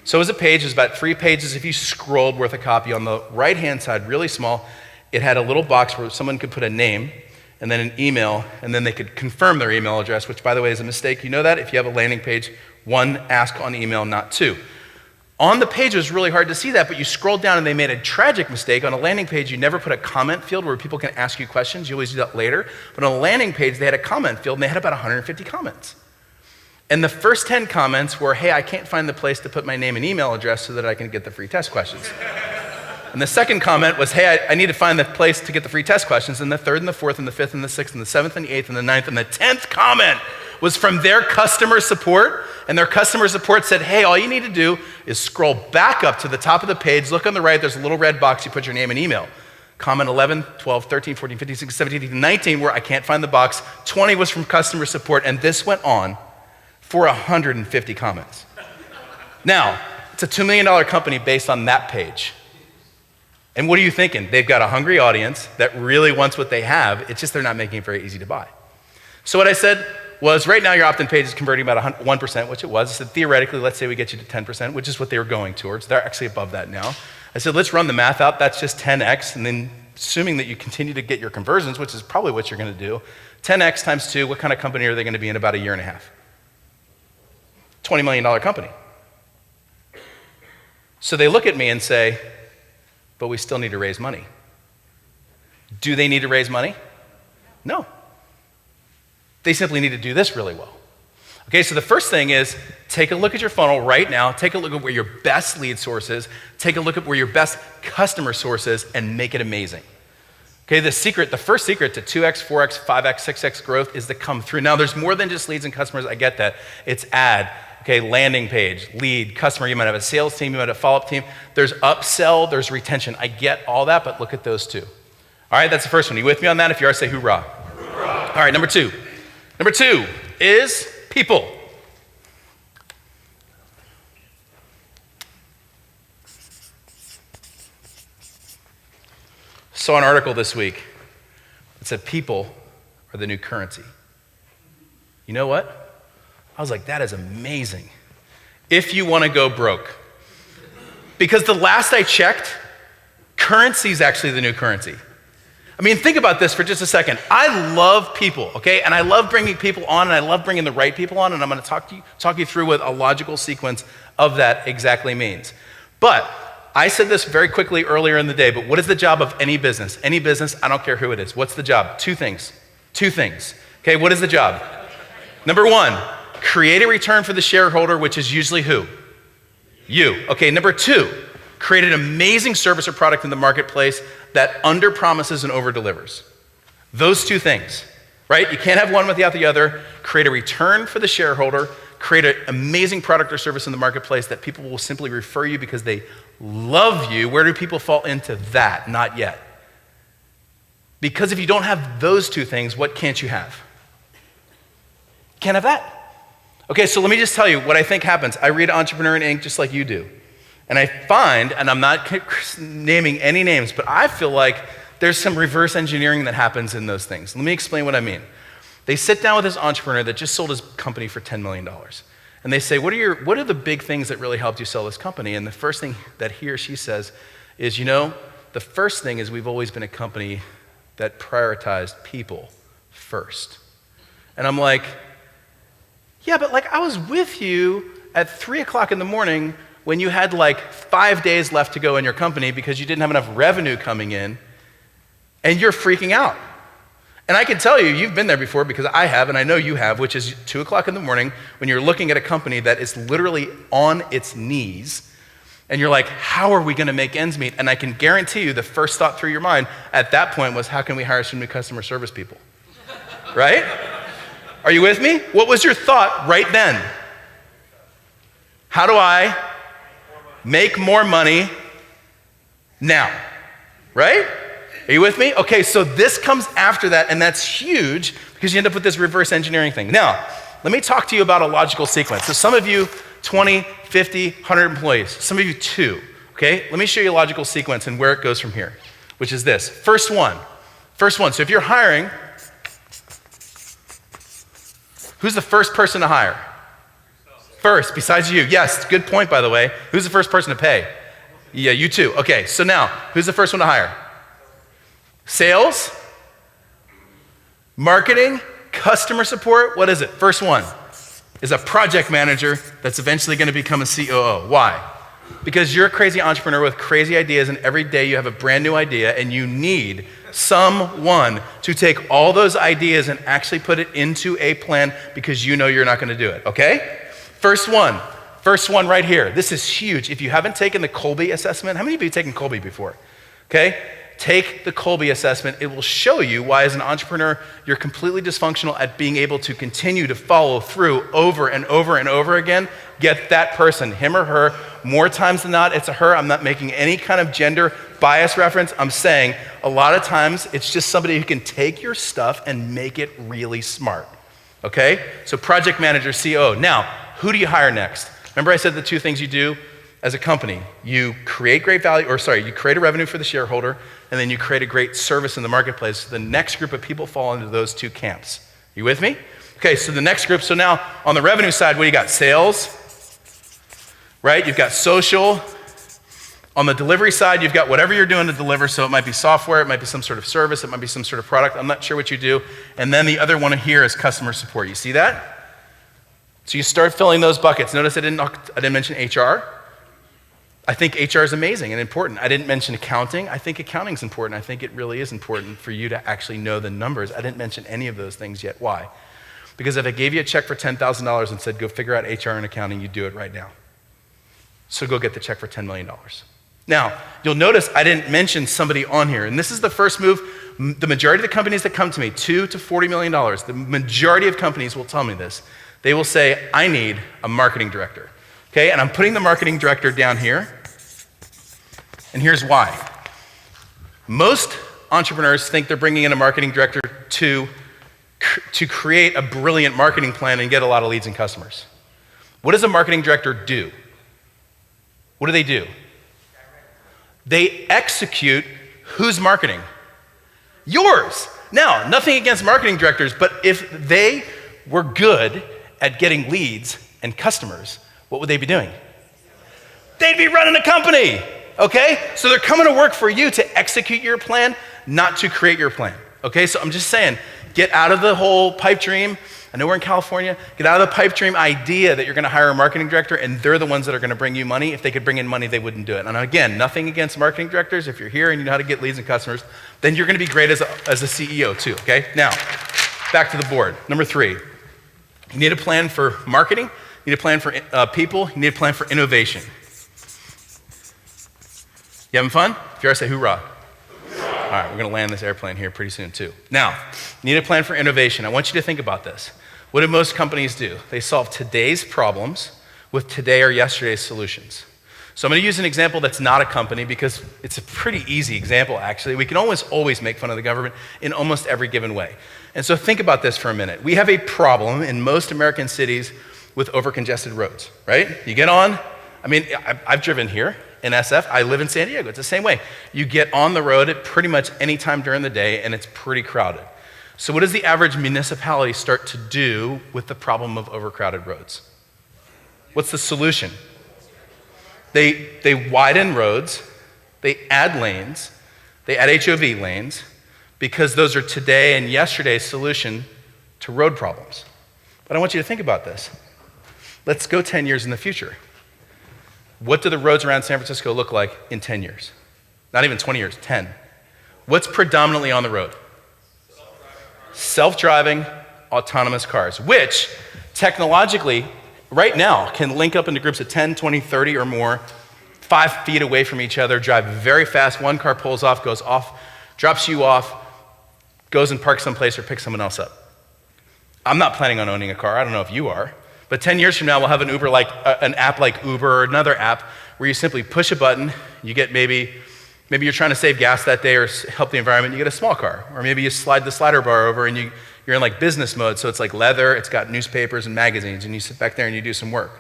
So it was a page, it was about 3 pages if you scrolled worth of copy. On the right-hand side, really small, it had a little box where someone could put a name and then an email, and then they could confirm their email address, which, by the way, is a mistake. You know that? If you have a landing page, 1, ask on email, not 2. On the page, it was really hard to see that, but you scrolled down and they made a tragic mistake. On a landing page, you never put a comment field where people can ask you questions. You always do that later. But on a landing page, they had a comment field, and they had about 150 comments. And the first 10 comments were, hey, I can't find the place to put my name and email address so that I can get the free test questions. And the second comment was, hey, I need to find the place to get the free test questions. And the third and the fourth and the fifth and the sixth and the seventh and the eighth and the ninth and the 10th comment was from their customer support. And their customer support said, hey, all you need to do is scroll back up to the top of the page, look on the right, there's a little red box, you put your name and email. Comment 11, 12, 13, 14, 15, 16, 17, 18, 19, where I can't find the box. 20 was from customer support, and this went on for 150 comments. Now, it's a $2 million company based on that page. And what are you thinking? They've got a hungry audience that really wants what they have. It's just they're not making it very easy to buy. So what I said was, right now your opt-in page is converting about 1%, which it was. I said, theoretically, let's say we get you to 10%, which is what they were going towards. They're actually above that now. I said, let's run the math out. That's just 10x. And then assuming that you continue to get your conversions, which is probably what you're going to do, 10x times 2, what kind of company are they going to be in about a year and a half? $20 million company. So they look at me and say, but we still need to raise money. Do they need to raise money? No. They simply need to do this really well. Okay, so the first thing is take a look at your funnel right now, take a look at where your best lead source is, take a look at where your best customer source is, and make it amazing. Okay, the first secret to 2x, 4x, 5x, 6x growth is to come through. Now, there's more than just leads and customers, I get that. It's ad, okay, landing page, lead, customer, you might have a sales team, you might have a follow-up team. There's upsell, there's retention. I get all that, but look at those two. All right, that's the first one. You with me on that? If you are, say hoorah. Hoorah. All right, number two. Number 2 is people. Saw an article this week that said people are the new currency. You know what? I was like, that is amazing. If you want to go broke. Because the last I checked, currency is actually the new currency. I mean, think about this for just a second. I love people, okay? And I love bringing people on, and I love bringing the right people on, and I'm going to talk you through what a logical sequence of that exactly means. But I said this very quickly earlier in the day, but what is the job of any business? Any business, I don't care who it is. What's the job? 2 things. 2 things. Okay, what is the job? Number 1, create a return for the shareholder, which is usually who? You. Okay, number 2, create an amazing service or product in the marketplace that under-promises and over-delivers. Those 2 things, right? You can't have one without the other. Create a return for the shareholder, create an amazing product or service in the marketplace that people will simply refer you because they love you. Where do people fall into that? Not yet. Because if you don't have those 2 things, what can't you have? Can't have that. Okay, so let me just tell you what I think happens. I read Entrepreneur Inc. just like you do. And I find, and I'm not naming any names, but I feel like there's some reverse engineering that happens in those things. Let me explain what I mean. They sit down with this entrepreneur that just sold his company for $10 million. And they say, what are the big things that really helped you sell this company? And the first thing that he or she says is, the first thing is we've always been a company that prioritized people first. And I'm like, yeah, but I was with you at 3 o'clock in the morning when you had 5 days left to go in your company because you didn't have enough revenue coming in, and you're freaking out. And I can tell you, you've been there before because I have, and I know you have, which is 2 o'clock in the morning when you're looking at a company that is literally on its knees, and you're like, how are we gonna make ends meet? And I can guarantee you the first thought through your mind at that point was, how can we hire some new customer service people? Right? Are you with me? What was your thought right then? How do I make more money now? Right? Are you with me? Okay, so this comes after that, and that's huge because you end up with this reverse engineering thing. Now, let me talk to you about a logical sequence. So some of you, 20, 50, 100 employees. Some of you, 2. Okay? Let me show you a logical sequence and where it goes from here, which is this. First one. So if you're hiring, who's the first person to hire? First, besides you. Yes, good point, by the way. Who's the first person to pay? Yeah, you too. Okay, so now, who's the first one to hire? Sales, marketing, customer support. What is it? First one is a project manager that's eventually going to become a COO. Why? Because you're a crazy entrepreneur with crazy ideas, and every day you have a brand new idea, and you need someone to take all those ideas and actually put it into a plan because you know you're not going to do it. Okay? First one right here. This is huge. If you haven't taken the Kolbe assessment, how many of you have taken Kolbe before? Okay? Take the Kolbe assessment. It will show you why, as an entrepreneur, you're completely dysfunctional at being able to continue to follow through over and over and over again. Get that person, him or her. More times than not, it's a her. I'm not making any kind of gender bias reference. I'm saying a lot of times it's just somebody who can take your stuff and make it really smart. Okay? So project manager, COO. Now, who do you hire next? Remember I said the 2 things you do as a company. You create great value, you create a revenue for the shareholder, and then you create a great service in the marketplace. The next group of people fall into those 2 camps. You with me? Okay, so the next group, so now on the revenue side, what do you got? Sales, right? You've got social. On the delivery side, you've got whatever you're doing to deliver, so it might be software, it might be some sort of service, it might be some sort of product, I'm not sure what you do. And then the other one here is customer support. You see that? So you start filling those buckets. Notice I didn't mention HR. I think HR is amazing and important. I didn't mention accounting. I think accounting is important. I think it really is important for you to actually know the numbers. I didn't mention any of those things yet. Why? Because if I gave you a check for $10,000 and said, go figure out HR and accounting, you'd do it right now. So go get the check for $10 million. Now, you'll notice I didn't mention somebody on here, and this is the first move. The majority of the companies that come to me, $2 to $40 million, the majority of companies will tell me this. They will say, I need a marketing director. Okay, and I'm putting the marketing director down here, and here's why. Most entrepreneurs think they're bringing in a marketing director to create a brilliant marketing plan and get a lot of leads and customers. What does a marketing director do? What do? They execute whose marketing? Yours. Now, nothing against marketing directors, but if they were good at getting leads and customers, what would they be doing? They'd be running a company, okay? So they're coming to work for you to execute your plan, not to create your plan, okay? So I'm just saying, get out of the whole pipe dream. I know we're in California. Get out of the pipe dream idea that you're gonna hire a marketing director and they're the ones that are gonna bring you money. If they could bring in money, they wouldn't do it. And again, nothing against marketing directors. If you're here and you know how to get leads and customers, then you're gonna be great as a CEO too, okay? Now, back to the board. Number 3, you need a plan for marketing, you need a plan for people, you need a plan for innovation. You having fun? If you are, say hoorah. All right, we're gonna land this airplane here pretty soon too. Now, you need a plan for innovation. I want you to think about this. What do most companies do? They solve today's problems with today or yesterday's solutions. So I'm gonna use an example that's not a company because it's a pretty easy example actually. We can always make fun of the government in almost every given way. And so think about this for a minute. We have a problem in most American cities with overcongested roads, right? You get on, I've driven here in SF, I live in San Diego, it's the same way. You get on the road at pretty much any time during the day and it's pretty crowded. So what does the average municipality start to do with the problem of overcrowded roads? What's the solution? They widen roads, they add lanes, they add HOV lanes, because those are today and yesterday's solution to road problems. But I want you to think about this. Let's go 10 years in the future. What do the roads around San Francisco look like in 10 years? Not even 20 years, 10. What's predominantly on the road? Self-driving, autonomous cars, which technologically, right now, can link up into groups of 10, 20, 30 or more, 5 feet away from each other, drive very fast. One car pulls off, goes off, drops you off, goes and parks someplace or picks someone else up. I'm not planning on owning a car. I don't know if you are. But 10 years from now, we'll have an app like Uber or another app where you simply push a button, you get maybe you're trying to save gas that day or help the environment, you get a small car. Or maybe you slide the slider bar over and you're in like business mode, so it's like leather, it's got newspapers and magazines, and you sit back there and you do some work,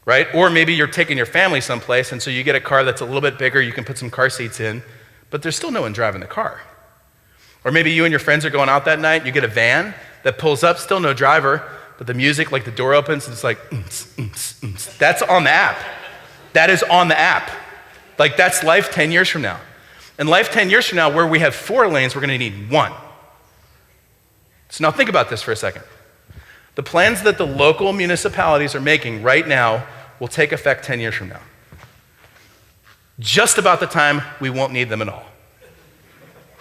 right? Or maybe you're taking your family someplace, and so you get a car that's a little bit bigger, you can put some car seats in, but there's still no one driving the car. Or maybe you and your friends are going out that night, you get a van that pulls up, still no driver, but the music, like the door opens, and it's like, that's on the app. That is on the app. Like that's life 10 years from now. And life 10 years from now, where we have 4 lanes, we're gonna need 1. So now think about this for a second. The plans that the local municipalities are making right now will take effect 10 years from now. Just about the time we won't need them at all.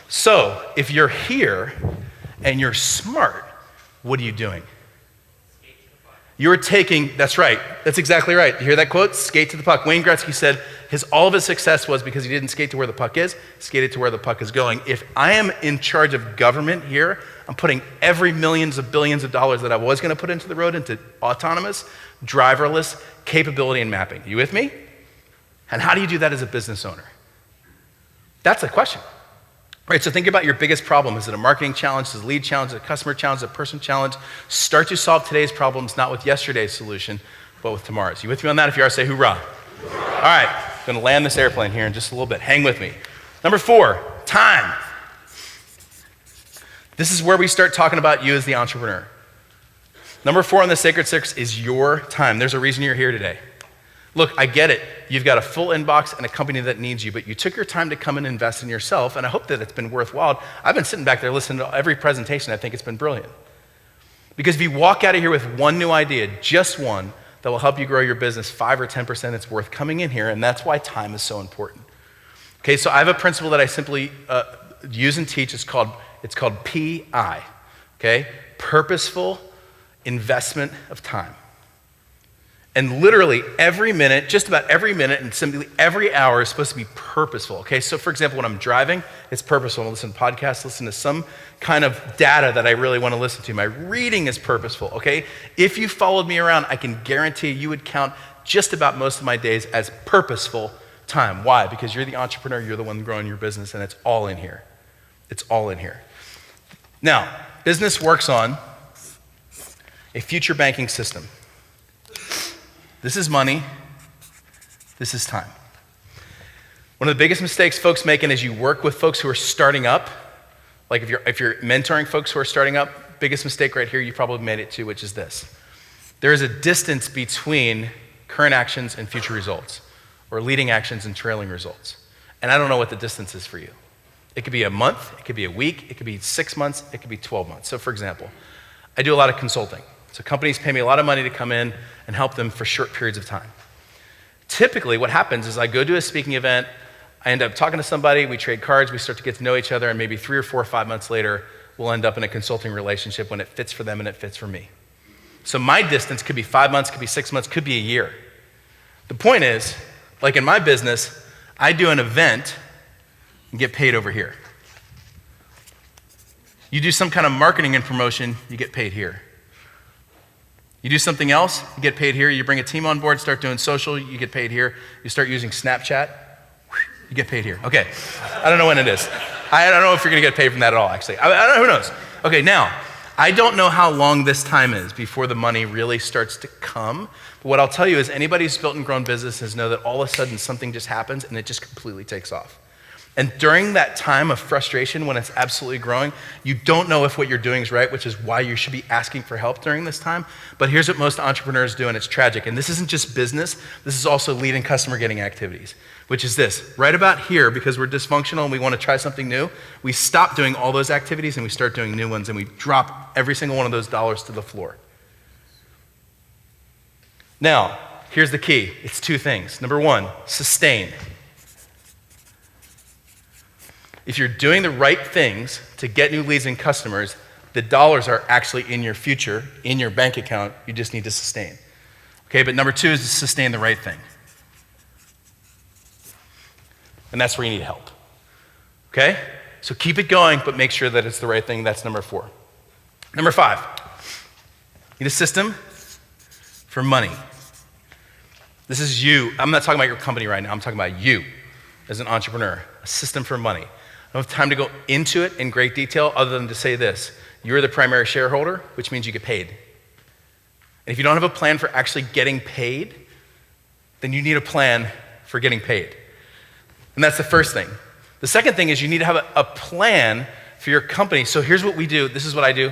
So if you're here and you're smart, what are you doing? You're taking, that's right, that's exactly right. You hear that quote? Skate to the puck. Wayne Gretzky said all of his success was because he didn't skate to where the puck is, skated to where the puck is going. If I am in charge of government here, I'm putting every millions of billions of dollars that I was gonna put into the road into autonomous, driverless capability and mapping. You with me? And how do you do that as a business owner? That's the question. Right, so think about your biggest problem. Is it a marketing challenge? Is it a lead challenge? Is it a customer challenge? Is it a person challenge? Start to solve today's problems, not with yesterday's solution, but with tomorrow's. You with me on that? If you are, say hoorah. Hoorah. All right, I'm gonna land this airplane here in just a little bit. Hang with me. Number 4, time. This is where we start talking about you as the entrepreneur. Number 4 on the Sacred 6 is your time. There's a reason you're here today. Look, I get it. You've got a full inbox and a company that needs you, but you took your time to come and invest in yourself, and I hope that it's been worthwhile. I've been sitting back there listening to every presentation. I think it's been brilliant. Because if you walk out of here with one new idea, just one, that will help you grow your business 5 or 10%, it's worth coming in here, and that's why time is so important. Okay, so I have a principle that I simply use and teach. It's called PI, okay? Purposeful investment of time. And literally every minute, just about every minute, and simply every hour is supposed to be purposeful, okay? So for example, when I'm driving, it's purposeful. I listen to podcasts, listen to some kind of data that I really want to listen to. My reading is purposeful, okay? If you followed me around, I can guarantee you would count just about most of my days as purposeful time. Why? Because you're the entrepreneur, you're the one growing your business, and it's all in here. It's all in here. Now, business works on a future banking system. This is money, this is time. One of the biggest mistakes folks make as you work with folks who are starting up, like if you're mentoring folks who are starting up, biggest mistake right here, you probably made it too, which is this. There is a distance between current actions and future results, or leading actions and trailing results. And I don't know what the distance is for you. It could be a month, it could be a week, it could be 6 months, it could be 12 months. So for example, I do a lot of consulting. So companies pay me a lot of money to come in and help them for short periods of time. Typically what happens is I go to a speaking event, I end up talking to somebody, we trade cards, we start to get to know each other, and maybe 3 or 4 or 5 months later, we'll end up in a consulting relationship when it fits for them and it fits for me. So my distance could be 5 months, could be 6 months, could be a year. The point is, like in my business, I do an event and get paid over here. You do some kind of marketing and promotion, you get paid here. You do something else, you get paid here. You bring a team on board, start doing social, you get paid here. You start using Snapchat, you get paid here. Okay, I don't know when it is. I don't know if you're gonna get paid from that at all, actually. I don't know, who knows? Okay, now, I don't know how long this time is before the money really starts to come. But what I'll tell you is anybody who's built and grown businesses know that all of a sudden something just happens and it just completely takes off. And during that time of frustration, when it's absolutely growing, you don't know if what you're doing is right, which is why you should be asking for help during this time. But here's what most entrepreneurs do, and it's tragic. And this isn't just business, this is also lead and customer getting activities, which is this. Right about here, because we're dysfunctional and we want to try something new, we stop doing all those activities and we start doing new ones, and we drop every single one of those dollars to the floor. Now, here's the key. It's two things. Number one, sustain. If you're doing the right things to get new leads and customers, the dollars are actually in your future, in your bank account. You just need to sustain. Okay, but number two is to sustain the right thing. And that's where you need help. Okay? So keep it going, but make sure that it's the right thing. That's number 4. Number 5, you need a system for money. This is you. I'm not talking about your company right now. I'm talking about you as an entrepreneur. A system for money. I don't have time to go into it in great detail other than to say this. You're the primary shareholder, which means you get paid. And if you don't have a plan for actually getting paid, then you need a plan for getting paid. And that's the first thing. The second thing is you need to have a plan for your company. So here's what we do. This is what I do.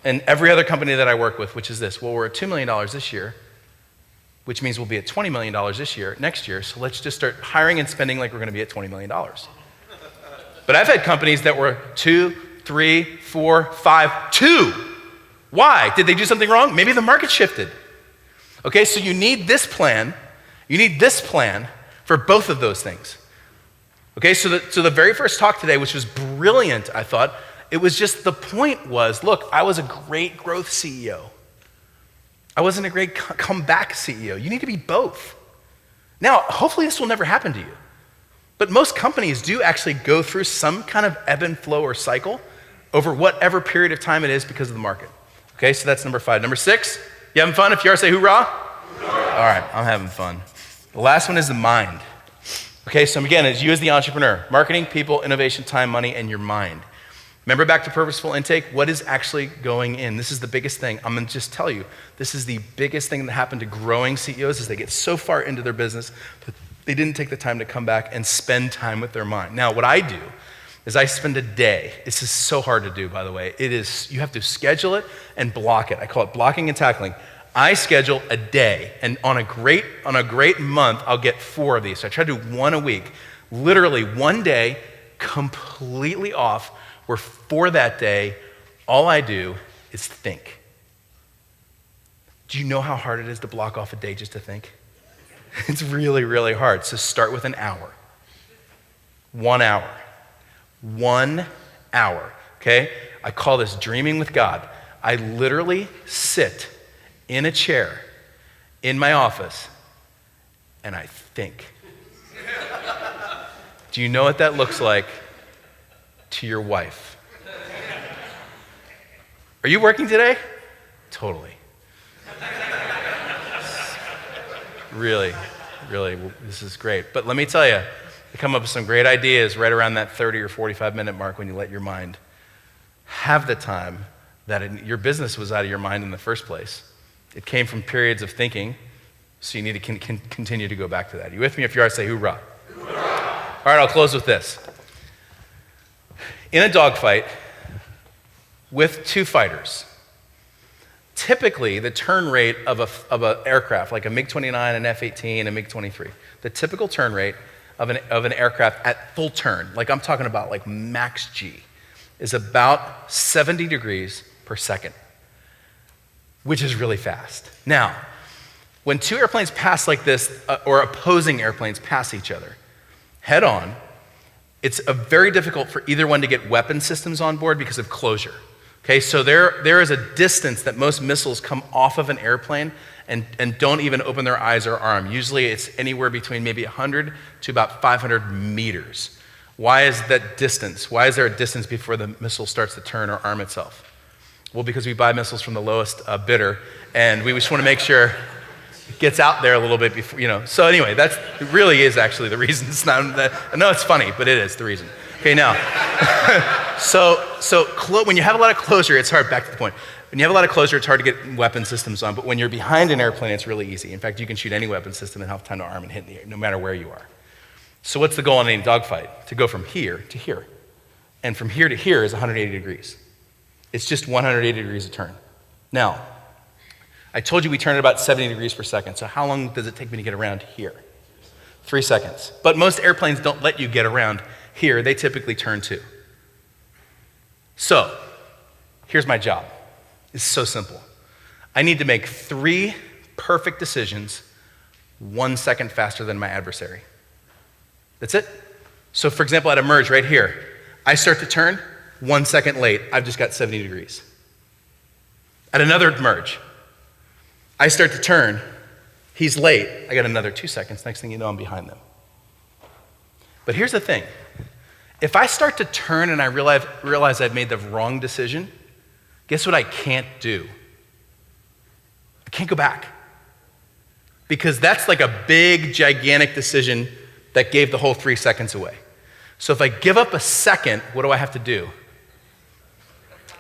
And every other company that I work with, which is this. Well, we're at $2 million this year, which means we'll be at $20 million next year. So let's just start hiring and spending like we're going to be at $20 million. But I've had companies that were 2, 3, 4, 5, 2. Why? Did they do something wrong? Maybe the market shifted. Okay, so you need this plan. You need this plan for both of those things. Okay, so the very first talk today, which was brilliant, I thought, it was just the point was, look, I was a great growth CEO. I wasn't a great comeback CEO. You need to be both. Now, hopefully this will never happen to you. But most companies do actually go through some kind of ebb and flow or cycle over whatever period of time it is because of the market. Okay, so that's number 5. Number 6, you having fun? If you are, say hoorah. Hoorah. All right, I'm having fun. The last one is the mind. Okay, so again, it's you as the entrepreneur. Marketing, people, innovation, time, money, and your mind. Remember back to purposeful intake, what is actually going in? This is the biggest thing. I'm gonna just tell you, this is the biggest thing that happened to growing CEOs is they get so far into their business that they didn't take the time to come back and spend time with their mind. Now, what I do is I spend a day. This is so hard to do, by the way. It is, you have to schedule it and block it. I call it blocking and tackling. I schedule a day, and on a great month, I'll get 4 of these. So I try to do 1 a week. Literally 1 day, completely off, where for that day, all I do is think. Do you know how hard it is to block off a day just to think? It's really, really hard. So start with an hour. 1 hour. 1 hour, okay? I call this dreaming with God. I literally sit in a chair in my office and I think. Do you know what that looks like to your wife? Are you working today? Totally. Really, this is great. But let me tell you, you come up with some great ideas right around that 30 or 45-minute mark when you let your mind have the time that your business was out of your mind in the first place. It came from periods of thinking, so you need to continue to go back to that. Are you with me? If you are, say hoorah. Hoorah. All right, I'll close with this. In a dogfight with 2 fighters, typically the turn rate of an aircraft, like a MiG-29, an F-18, a MiG-23, the typical turn rate of an aircraft at full turn, like I'm talking about like max G, is about 70 degrees per second, which is really fast. Now, when 2 airplanes pass like this, or opposing airplanes pass each other head on, it's very difficult for either one to get weapon systems on board because of closure. Okay, so there is a distance that most missiles come off of an airplane and don't even open their eyes or arm. Usually it's anywhere between maybe 100 to about 500 meters. Why is that distance? Why is there a distance before the missile starts to turn or arm itself? Well, because we buy missiles from the lowest bidder, and we just want to make sure it gets out there a little bit before, So anyway, it really is actually the reason. It's not, I know it's funny, but it is the reason. Okay, now, when you have a lot of closure, it's hard, back to the point. When you have a lot of closure, it's hard to get weapon systems on, but when you're behind an airplane, it's really easy. In fact, you can shoot any weapon system and have time to arm and hit in the air, no matter where you are. So what's the goal in any dogfight? To go from here to here. And from here to here is 180 degrees. It's just 180 degrees a turn. Now, I told you we turn at about 70 degrees per second, so how long does it take me to get around here? 3 seconds. But most airplanes don't let you get around here. They typically turn 2. So, here's my job. It's so simple. I need to make 3 perfect decisions 1 second faster than my adversary. That's it. So for example, at a merge right here, I start to turn, 1 second late, I've just got 70 degrees. At another merge, I start to turn, he's late, I got another 2 seconds, next thing you know, I'm behind them. But here's the thing. If I start to turn and I realize I've made the wrong decision, guess what I can't do? I can't go back. Because that's like a big, gigantic decision that gave the whole 3 seconds away. So if I give up a second, what do I have to do?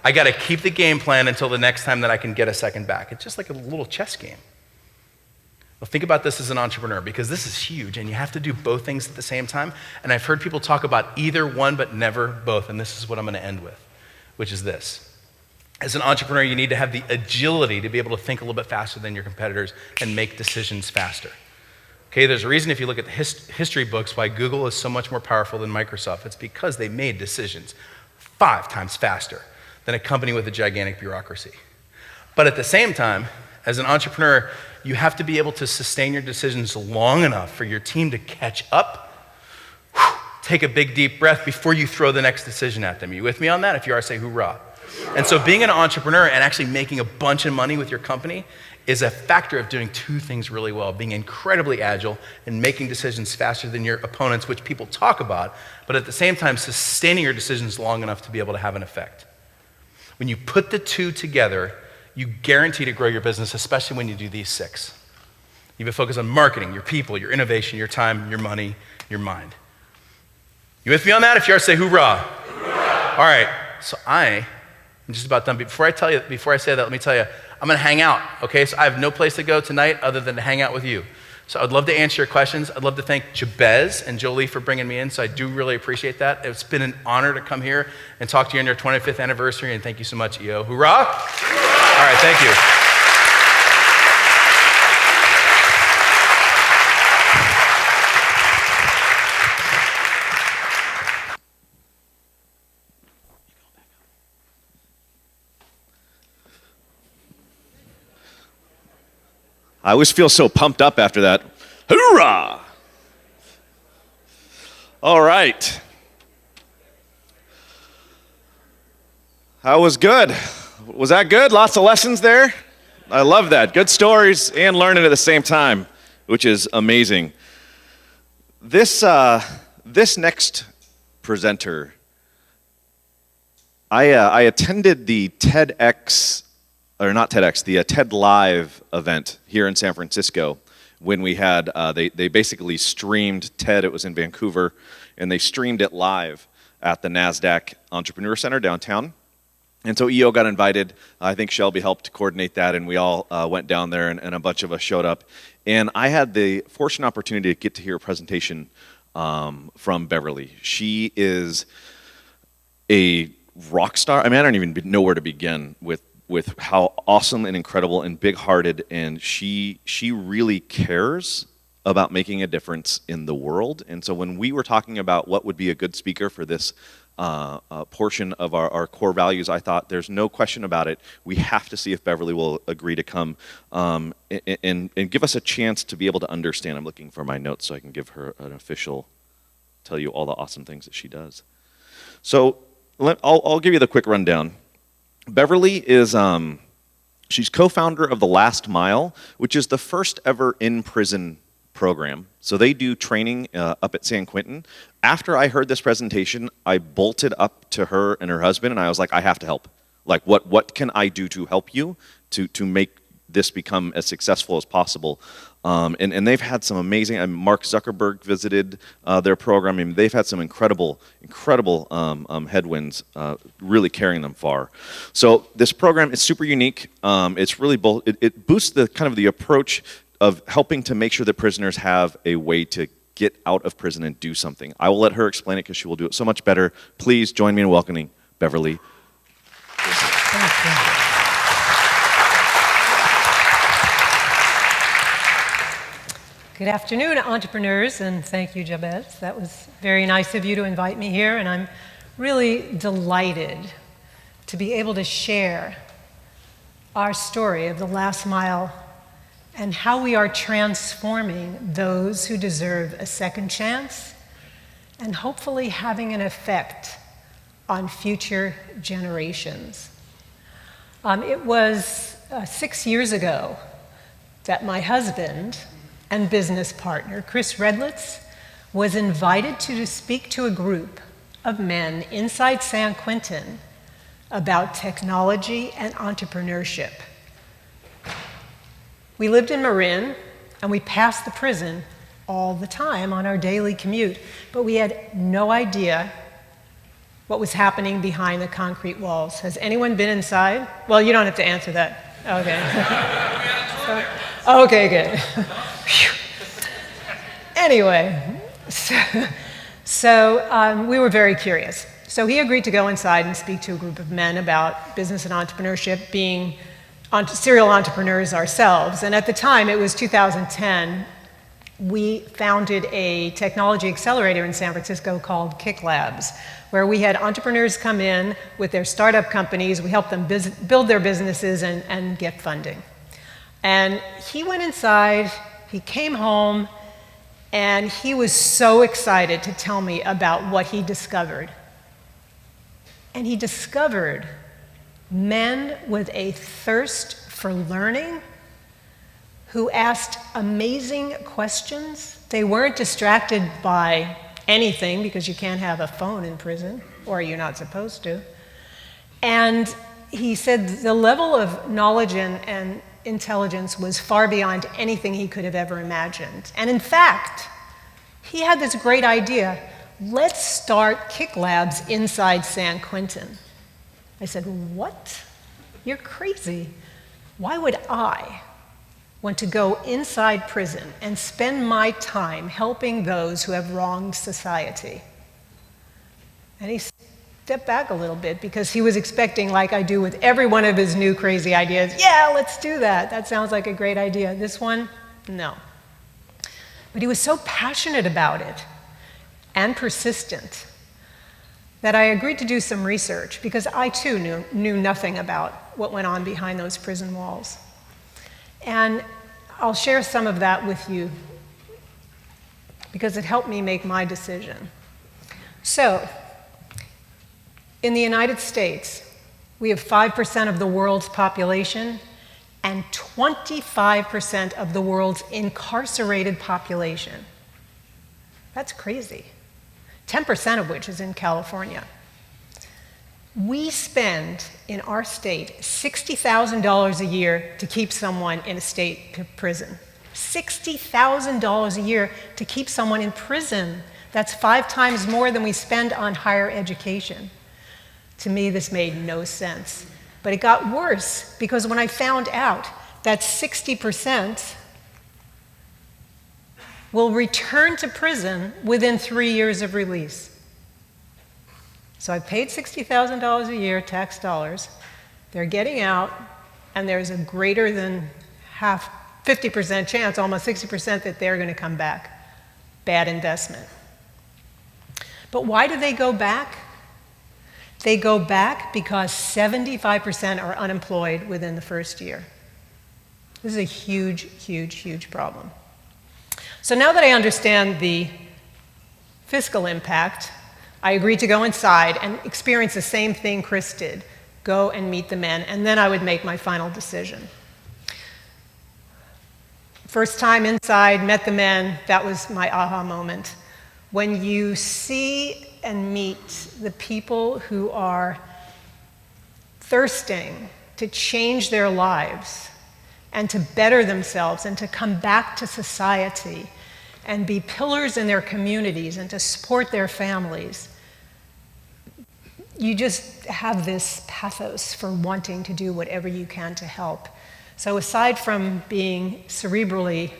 I got to keep the game plan until the next time that I can get a second back. It's just like a little chess game. Well, think about this as an entrepreneur, because this is huge, and you have to do both things at the same time. And I've heard people talk about either one, but never both. And this is what I'm going to end with, which is this. As an entrepreneur, you need to have the agility to be able to think a little bit faster than your competitors and make decisions faster. Okay, there's a reason if you look at the history books why Google is so much more powerful than Microsoft. It's because they made decisions 5 times faster than a company with a gigantic bureaucracy. But at the same time, as an entrepreneur, you have to be able to sustain your decisions long enough for your team to catch up, take a big deep breath before you throw the next decision at them. Are you with me on that? If you are, say hoorah. And so being an entrepreneur and actually making a bunch of money with your company is a factor of doing 2 things really well: being incredibly agile and making decisions faster than your opponents, which people talk about, but at the same time sustaining your decisions long enough to be able to have an effect. When you put the 2 together, you guarantee to grow your business, especially when you do these 6. You have a focus on marketing, your people, your innovation, your time, your money, your mind. You with me on that? If you are, say hoorah. Hoorah. All right, so I'm just about done. Before I say that, let me tell you, I'm gonna hang out, okay? So I have no place to go tonight other than to hang out with you. So I'd love to answer your questions. I'd love to thank Jabez and Jolie for bringing me in, so I do really appreciate that. It's been an honor to come here and talk to you on your 25th anniversary, and thank you so much, EO. Hoorah! Hoorah! All right, thank you. I always feel so pumped up after that. Hoorah! All right. That was good. Was that good? Lots of lessons there? I love that. Good stories and learning at the same time, which is amazing. This next presenter, I attended the TEDx, or not TEDx, the TED Live event here in San Francisco when we had, they basically streamed TED. It was in Vancouver, and they streamed it live at the NASDAQ Entrepreneur Center downtown. And so EO got invited. I think Shelby helped coordinate that, and we all went down there, and a bunch of us showed up. And I had the fortunate opportunity to get to hear a presentation from Beverly. She is a rock star. I mean, I don't even know where to begin with how awesome and incredible and big-hearted, and she really cares about making a difference in the world. And so when we were talking about what would be a good speaker for this portion of our core values, I thought there's no question about it. We have to see if Beverly will agree to come and give us a chance to be able to understand. I'm looking for my notes so I can give her an official, tell you all the awesome things that she does. So I'll give you the quick rundown. Beverly is, she's co-founder of The Last Mile, which is the first ever in-prison program. So they do training up at San Quentin. After I heard this presentation, I bolted up to her and her husband, and I was like, I have to help. Like, what can I do to help you to make this become as successful as possible? And they've had some amazing, Mark Zuckerberg visited their program, and they've had some incredible headwinds really carrying them far. So this program is super unique. It's really it boosts the kind of the approach of helping to make sure that prisoners have a way to get out of prison and do something. I will let her explain it because she will do it so much better. Please join me in welcoming Beverly. Good afternoon, entrepreneurs, and thank you, Jabez. That was very nice of you to invite me here, and I'm really delighted to be able to share our story of the last mile and how we are transforming those who deserve a second chance and hopefully having an effect on future generations. It was 6 years ago that my husband and business partner, Chris Redlitz, was invited to speak to a group of men inside San Quentin about technology and entrepreneurship. We lived in Marin, and we passed the prison all the time on our daily commute, but we had no idea what was happening behind the concrete walls. Has anyone been inside? Well, you don't have to answer that. Okay. Okay, good. Anyway, so we were very curious. So he agreed to go inside and speak to a group of men about business and entrepreneurship, being serial entrepreneurs ourselves. And at the time, it was 2010, we founded a technology accelerator in San Francisco called Kick Labs, where we had entrepreneurs come in with their startup companies. We helped them build their businesses and get funding. And he went inside, he came home, and he was so excited to tell me about what he discovered. And he discovered men with a thirst for learning who asked amazing questions. They weren't distracted by anything because you can't have a phone in prison, or you're not supposed to. And he said the level of knowledge and intelligence was far beyond anything he could have ever imagined. And in fact, he had this great idea. Let's start Kick Labs inside San Quentin. I said, what? You're crazy. Why would I want to go inside prison and spend my time helping those who have wronged society? And he stepped back a little bit because he was expecting, like I do with every one of his new crazy ideas, yeah, let's do that. That sounds like a great idea. This one, no. But he was so passionate about it and persistent that I agreed to do some research because I too knew nothing about what went on behind those prison walls. And I'll share some of that with you because it helped me make my decision. So, in the United States, we have 5% of the world's population and 25% of the world's incarcerated population. That's crazy. 10% of which is in California. We spend in our state $60,000 a year to keep someone in a state prison. $60,000 a year to keep someone in prison. That's 5 times more than we spend on higher education. To me, this made no sense. But it got worse because when I found out that 60% will return to prison within 3 years of release. So I paid $60,000 a year, tax dollars. They're getting out, and there's a greater than 50% chance, almost 60%, that they're going to come back. Bad investment. But why do they go back? They go back because 75% are unemployed within the first year. This is a huge, huge, huge problem. So now that I understand the fiscal impact, I agreed to go inside and experience the same thing Chris did, go and meet the men, and then I would make my final decision. First time inside, met the men, that was my aha moment. When you see and meet the people who are thirsting to change their lives and to better themselves and to come back to society and be pillars in their communities and to support their families, you just have this pathos for wanting to do whatever you can to help. So aside from being cerebrally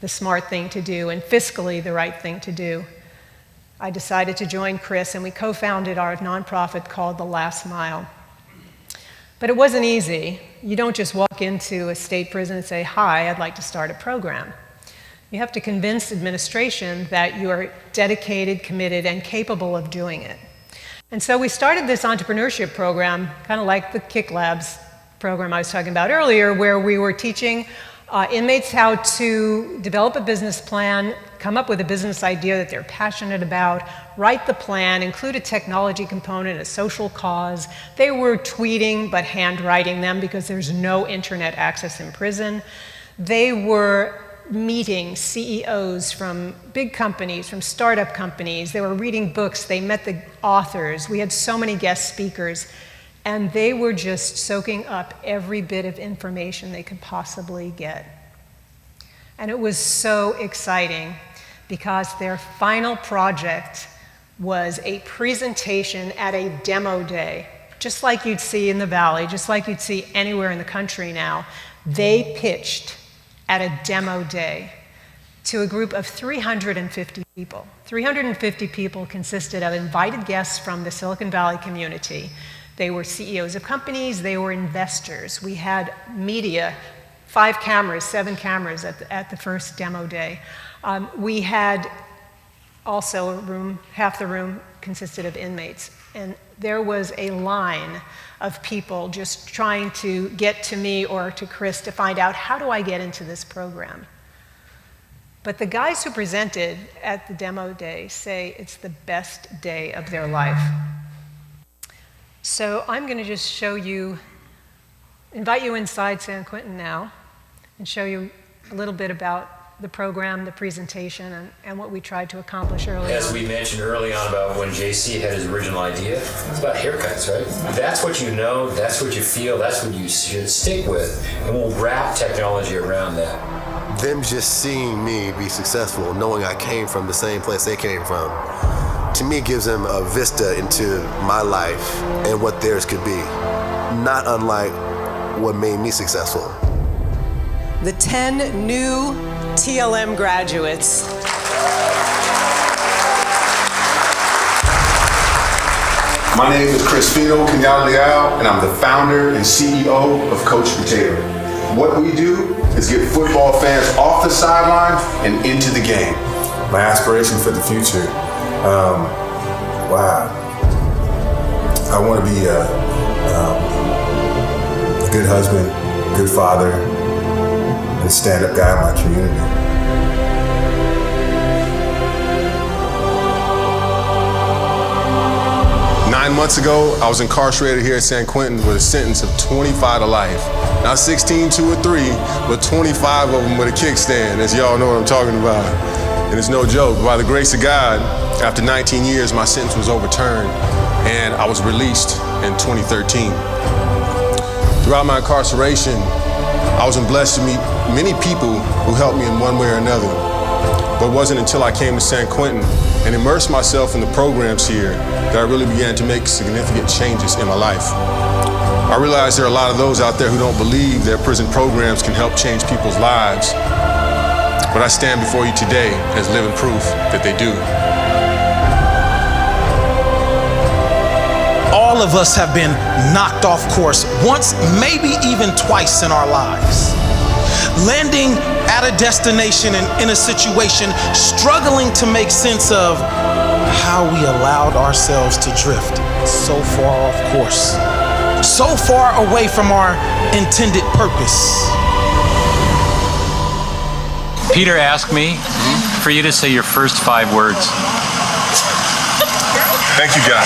the smart thing to do and fiscally the right thing to do, I decided to join Chris, and we co-founded our nonprofit called The Last Mile. But it wasn't easy. You don't just walk into a state prison and say, "Hi, I'd like to start a program." You have to convince administration that you are dedicated, committed, and capable of doing it. And so we started this entrepreneurship program, kind of like the Kick Labs program I was talking about earlier, where we were teaching inmates how to develop a business plan, come up with a business idea that they're passionate about, write the plan, include a technology component, a social cause. They were tweeting but handwriting them because there's no internet access in prison. They were meeting CEOs from big companies, from startup companies. They were reading books. They met the authors. We had so many guest speakers. And they were just soaking up every bit of information they could possibly get. And it was so exciting because their final project was a presentation at a demo day, just like you'd see in the Valley, just like you'd see anywhere in the country now. They pitched at a demo day to a group of 350 people. 350 people consisted of invited guests from the Silicon Valley community. They were CEOs of companies, they were investors. We had media, 5 cameras, 7 cameras at the first demo day. We had also a room, half the room consisted of inmates. And there was a line of people just trying to get to me or to Chris to find out, how do I get into this program? But the guys who presented at the demo day say it's the best day of their life. So I'm going to just show you, invite you inside San Quentin now and show you a little bit about the program, the presentation, and what we tried to accomplish early As on. we mentioned early on about when JC had his original idea, it's about haircuts, right? That's what you know, that's what you feel, that's what you should stick with, and we'll wrap technology around that. Them just seeing me be successful, knowing I came from the same place they came from, to me gives them a vista into my life and what theirs could be. Not unlike what made me successful. The 10 new TLM graduates. My name is Chris Fino Kenyatta, and I'm the founder and CEO of Coach Potato. What we do is get football fans off the sideline and into the game. My aspiration for the future, wow. I want to be a good husband, good father, and a stand-up guy in my community. 9 months ago, I was incarcerated here at San Quentin with a sentence of 25 to life. Not 16, 2 or 3, but 25 of them with a kickstand, as y'all know what I'm talking about. And it's no joke. By the grace of God, after 19 years, my sentence was overturned, and I was released in 2013. Throughout my incarceration, I was blessed to meet many people who helped me in one way or another. But it wasn't until I came to San Quentin and immersed myself in the programs here that I really began to make significant changes in my life. I realized there are a lot of those out there who don't believe that prison programs can help change people's lives. But I stand before you today as living proof that they do. All of us have been knocked off course once, maybe even twice in our lives. Landing at a destination and in a situation, struggling to make sense of how we allowed ourselves to drift so far off course, so far away from our intended purpose. Peter asked me for you to say your first 5 words. Thank you, God.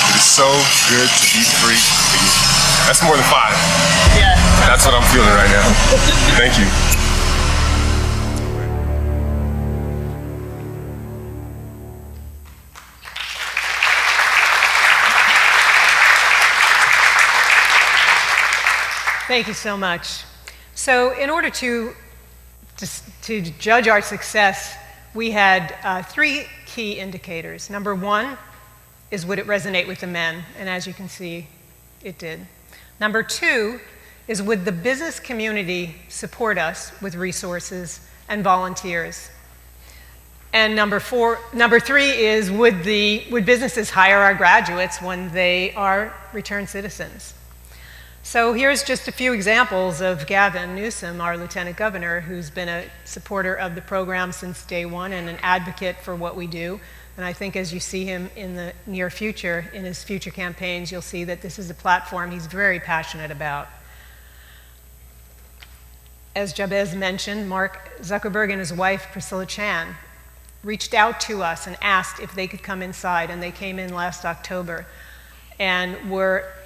It is so good to be free again. That's more than 5. Yeah. That's what I'm feeling right now. Thank you. Thank you so much. So in order to judge our success, we had 3 key indicators. Number 1 is, would it resonate with the men? And as you can see, it did. Number 2 is, would the business community support us with resources and volunteers. And number three is, would businesses hire our graduates when they are returned citizens? So here's just a few examples of Gavin Newsom, our Lieutenant Governor, who's been a supporter of the program since day one and an advocate for what we do. And I think as you see him in the near future, in his future campaigns, you'll see that this is a platform he's very passionate about. As Jabez mentioned, Mark Zuckerberg and his wife, Priscilla Chan, reached out to us and asked if they could come inside, and they came in last October. And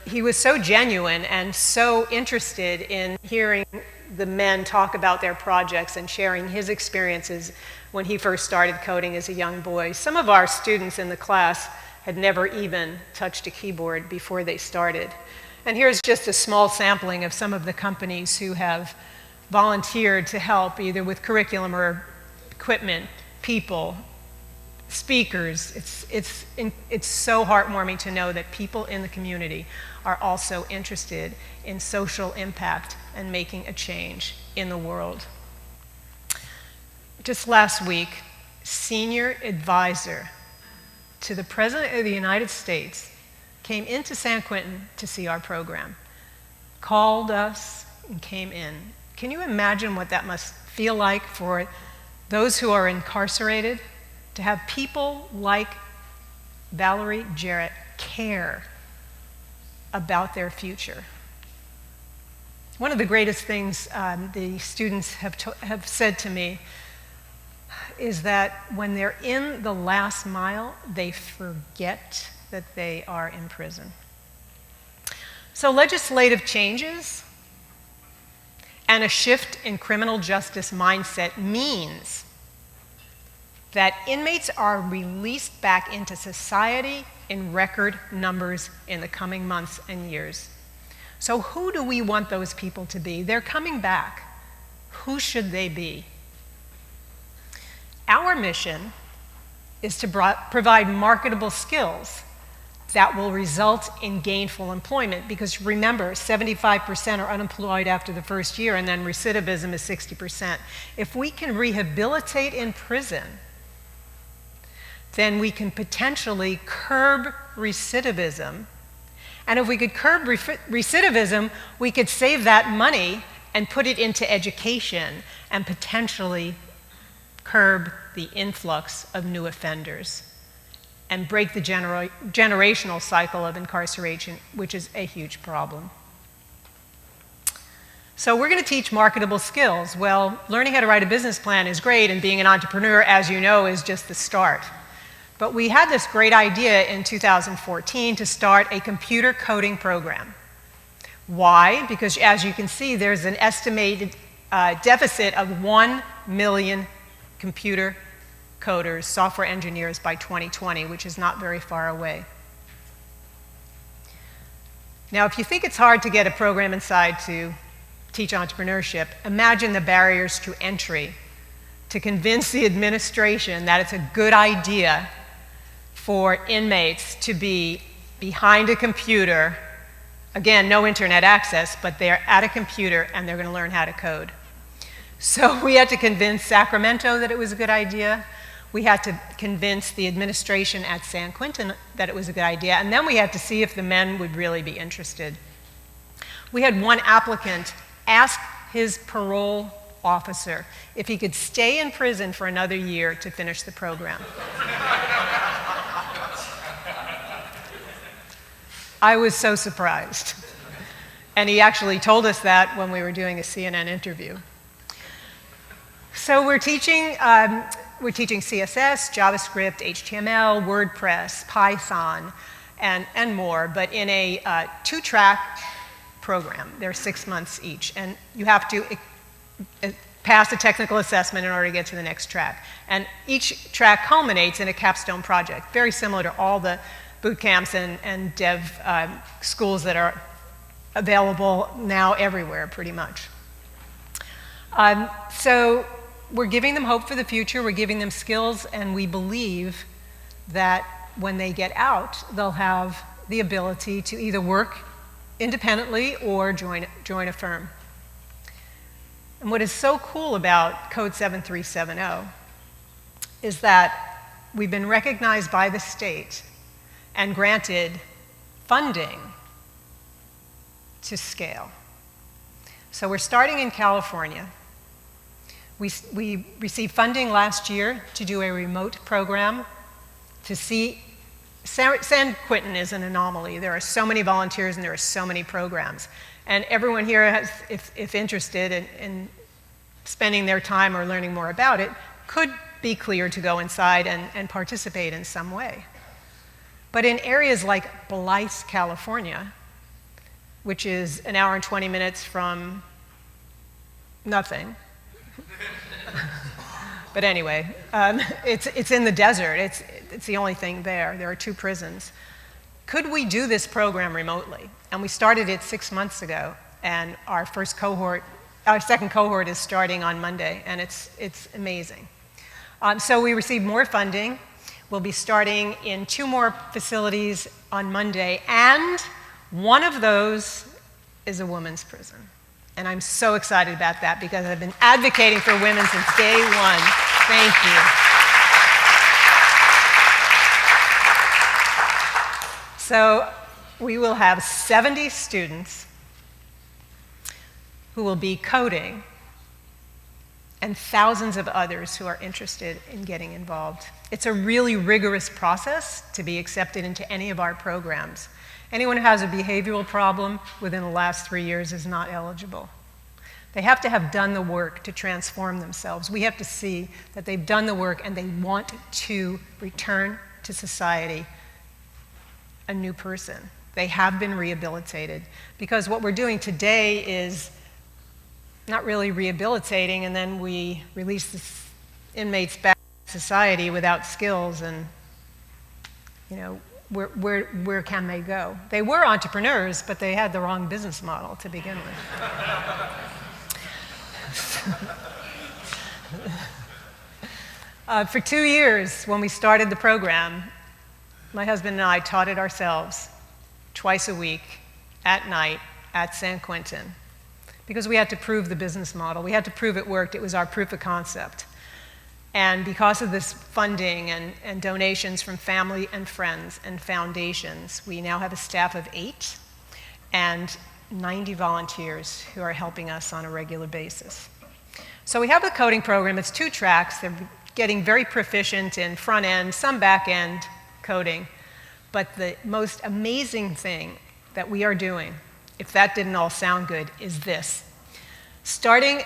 he was so genuine and so interested in hearing the men talk about their projects and sharing his experiences when he first started coding as a young boy. Some of our students in the class had never even touched a keyboard before they started. And here's just a small sampling of some of the companies who have volunteered to help, either with curriculum or equipment, people, speakers. It's so heartwarming to know that people in the community are also interested in social impact and making a change in the world. Just last week, senior advisor to the President of the United States came into San Quentin to see our program, called us and came in. Can you imagine what that must feel like for those who are incarcerated, to have people like Valerie Jarrett care about their future? One of the greatest things the students have said to me is that when they're in the last mile, they forget that they are in prison. So legislative changes and a shift in criminal justice mindset means that inmates are released back into society in record numbers in the coming months and years. So who do we want those people to be? They're coming back. Who should they be? Our mission is to provide marketable skills that will result in gainful employment, because remember, 75% are unemployed after the first year, and then recidivism is 60%. If we can rehabilitate in prison, then we can potentially curb recidivism. And if we could curb recidivism, we could save that money and put it into education and potentially curb the influx of new offenders and break the generational cycle of incarceration, which is a huge problem. So we're going to teach marketable skills. Well, learning how to write a business plan is great, and being an entrepreneur, as you know, is just the start. But we had this great idea in 2014 to start a computer coding program. Why? Because as you can see, there's an estimated deficit of 1 million computer coders, software engineers by 2020, which is not very far away. Now, if you think it's hard to get a program inside to teach entrepreneurship, imagine the barriers to entry to convince the administration that it's a good idea for inmates to be behind a computer. Again, no internet access, but they're at a computer and they're going to learn how to code. So we had to convince Sacramento that it was a good idea. We had to convince the administration at San Quentin that it was a good idea. And then we had to see if the men would really be interested. We had one applicant ask his parole officer if he could stay in prison for another year to finish the program. I was so surprised. And he actually told us that when we were doing a CNN interview. So we're teaching CSS, JavaScript, HTML, WordPress, Python, and more, but in a 2-track program. They're 6 months each, and you have to pass a technical assessment in order to get to the next track. And each track culminates in a capstone project, very similar to all the boot camps and dev schools that are available now everywhere, pretty much. So we're giving them hope for the future, we're giving them skills, and we believe that when they get out, they'll have the ability to either work independently or join a firm. And what is so cool about Code 7370 is that we've been recognized by the state and granted funding to scale. So we're starting in California. We received funding last year to do a remote program to see. San Quentin is an anomaly. There are so many volunteers and there are so many programs. And everyone here, has, if interested in spending their time or learning more about it, could be cleared to go inside and participate in some way. But in areas like Blythe, California, which is an hour and 20 minutes from nothing, but anyway, it's in the desert. It's the only thing there. There are 2 prisons. Could we do this program remotely? And we started it 6 months ago, and our second cohort is starting on Monday, and it's amazing. So we received more funding. We'll be starting in 2 more facilities on Monday, and one of those is a women's prison. And I'm so excited about that because I've been advocating for women since day one. Thank you. So we will have 70 students who will be coding and thousands of others who are interested in getting involved. It's a really rigorous process to be accepted into any of our programs. Anyone who has a behavioral problem within the last 3 years is not eligible. They have to have done the work to transform themselves. We have to see that they've done the work and they want to return to society a new person. They have been rehabilitated. Because what we're doing today is not really rehabilitating, and then we release the inmates back to society without skills, and where can they go? They were entrepreneurs, but they had the wrong business model to begin with. For 2 years, when we started the program, my husband and I taught it ourselves twice a week at night at San Quentin because we had to prove the business model. We had to prove it worked. It was our proof of concept. And because of this funding and donations from family and friends and foundations, we now have a staff of 8 and 90 volunteers who are helping us on a regular basis. So we have the coding program. It's 2 tracks. They're getting very proficient in front end, some back end coding. But the most amazing thing that we are doing, if that didn't all sound good, is this. Starting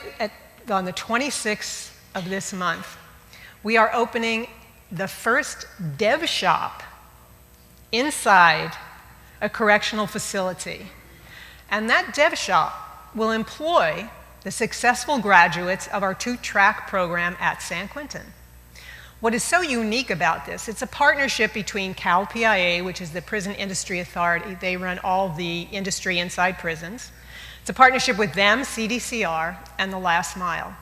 on the 26th of this month, we are opening the first dev shop inside a correctional facility. And that dev shop will employ the successful graduates of our 2-track program at San Quentin. What is so unique about this, it's a partnership between CalPIA, which is the Prison Industry Authority. They run all the industry inside prisons. It's a partnership with them, CDCR, and The Last Mile.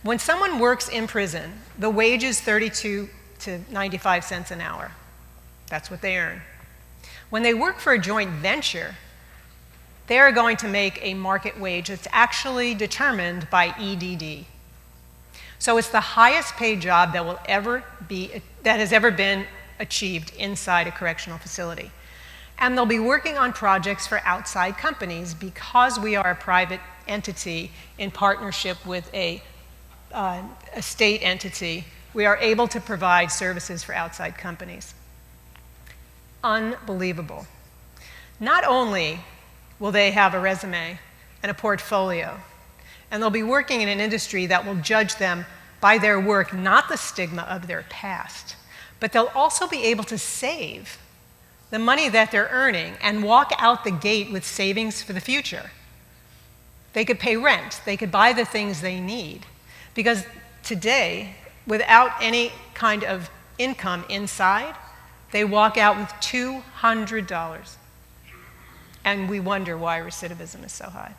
When someone works in prison, the wage is 32 to 95 cents an hour. That's what they earn. When they work for a joint venture, they are going to make a market wage that's actually determined by EDD. So it's the highest paid job that has ever been achieved inside a correctional facility. And they'll be working on projects for outside companies because we are a private entity in partnership with a state entity. We are able to provide services for outside companies. Unbelievable. Not only will they have a resume and a portfolio, and they'll be working in an industry that will judge them by their work, not the stigma of their past, but they'll also be able to save the money that they're earning and walk out the gate with savings for the future. They could pay rent, they could buy the things they need, because today, without any kind of income inside, they walk out with $200. And we wonder why recidivism is so high.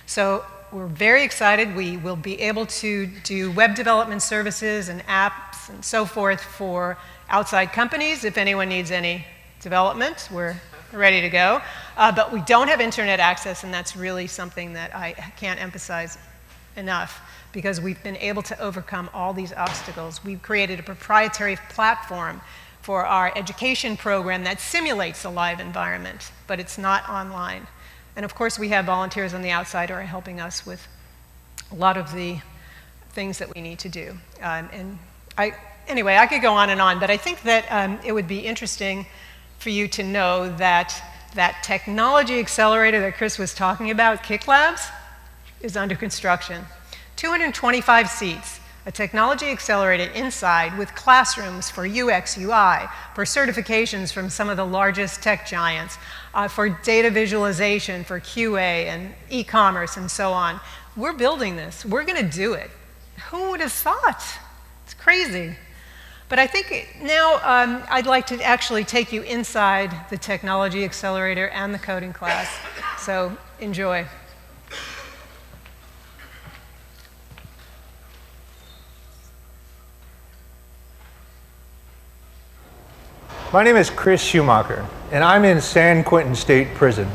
So we're very excited. We will be able to do web development services and apps and so forth for outside companies. If anyone needs any development, we're ready to go. But we don't have internet access, and that's really something that I can't emphasize enough because we've been able to overcome all these obstacles. We've created a proprietary platform for our education program that simulates a live environment, but it's not online. And of course, we have volunteers on the outside who are helping us with a lot of the things that we need to do. Anyway, I could go on and on, but I think that it would be interesting for you to know that that technology accelerator that Chris was talking about, Kick Labs, is under construction. 225 seats, a technology accelerator inside with classrooms for UX, UI, for certifications from some of the largest tech giants, for data visualization, for QA and e-commerce and so on. We're building this. We're going to do it. Who would have thought? It's crazy. But I think now I'd like to actually take you inside the technology accelerator and the coding class. So enjoy. My name is Chris Schumacher, and I'm in San Quentin State Prison.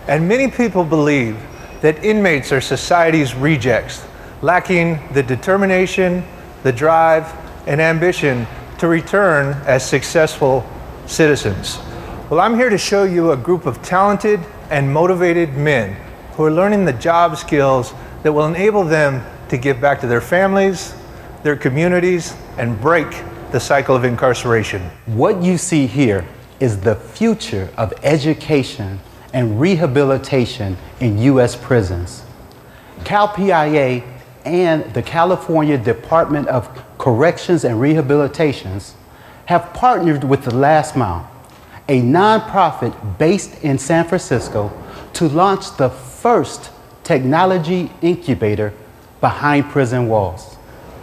And many people believe that inmates are society's rejects, lacking the determination, the drive, and ambition to return as successful citizens. Well, I'm here to show you a group of talented and motivated men who are learning the job skills that will enable them to give back to their families, their communities, and break the cycle of incarceration. What you see here is the future of education and rehabilitation in U.S. prisons. CalPIA and the California Department of Corrections and Rehabilitations have partnered with The Last Mile, a nonprofit based in San Francisco, to launch the first technology incubator behind prison walls.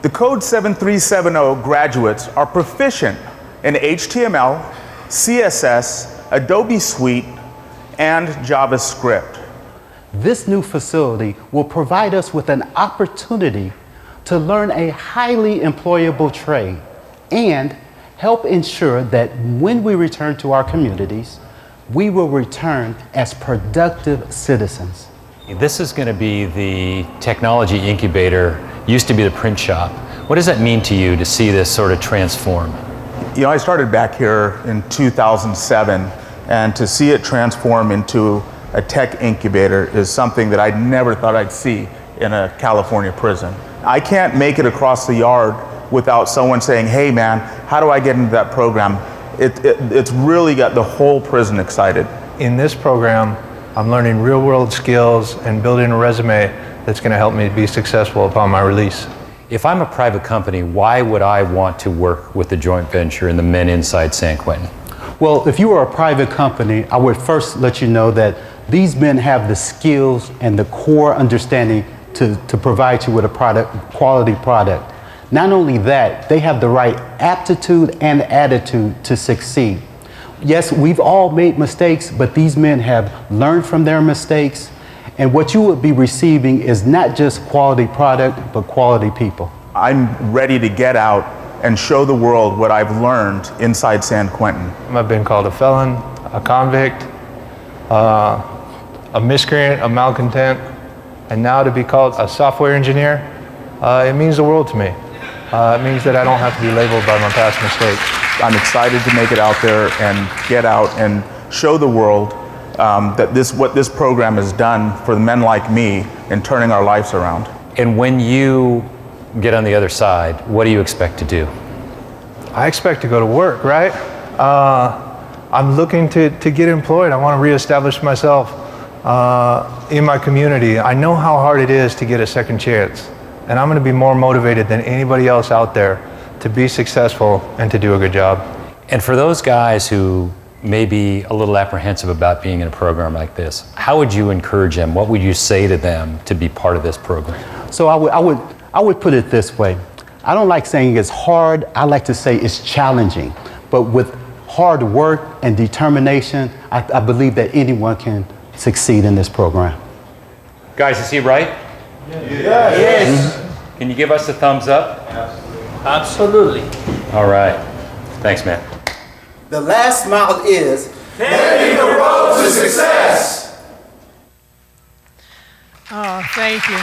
The Code 7370 graduates are proficient in HTML, CSS, Adobe Suite, and JavaScript. This new facility will provide us with an opportunity to learn a highly employable trade and help ensure that when we return to our communities, we will return as productive citizens. This is going to be the technology incubator, used to be the print shop. What does that mean to you to see this sort of transform? You know, I started back here in 2007, and to see it transform into a tech incubator is something that I never thought I'd see in a California prison. I can't make it across the yard without someone saying, hey man, how do I get into that program? It's really got the whole prison excited. In this program, I'm learning real-world skills and building a resume that's going to help me be successful upon my release. If I'm a private company, why would I want to work with the joint venture and the men inside San Quentin? Well, if you were a private company, I would first let you know that these men have the skills and the core understanding to provide you with a quality product. Not only that, they have the right aptitude and attitude to succeed. Yes, we've all made mistakes, but these men have learned from their mistakes. And what you would be receiving is not just quality product, but quality people. I'm ready to get out and show the world what I've learned inside San Quentin. I've been called a felon, a convict, a miscreant, a malcontent, and now to be called a software engineer, it means the world to me. It means that I don't have to be labeled by my past mistakes. I'm excited to make it out there and get out and show the world that what this program has done for men like me in turning our lives around. And when you get on the other side, what do you expect to do? I expect to go to work, right? I'm looking to get employed. I want to reestablish myself in my community. I know how hard it is to get a second chance, and I'm going to be more motivated than anybody else out there to be successful and to do a good job. And for those guys who may be a little apprehensive about being in a program like this, how would you encourage them? What would you say to them to be part of this program? So I would put it this way. I don't like saying it's hard. I like to say it's challenging. But with hard work and determination, I believe that anyone can succeed in this program. Guys, is he right? Yes. Can you give us a thumbs up? Absolutely. All right. Thanks, man. The Last Mile is paving the road to success. Oh, thank you.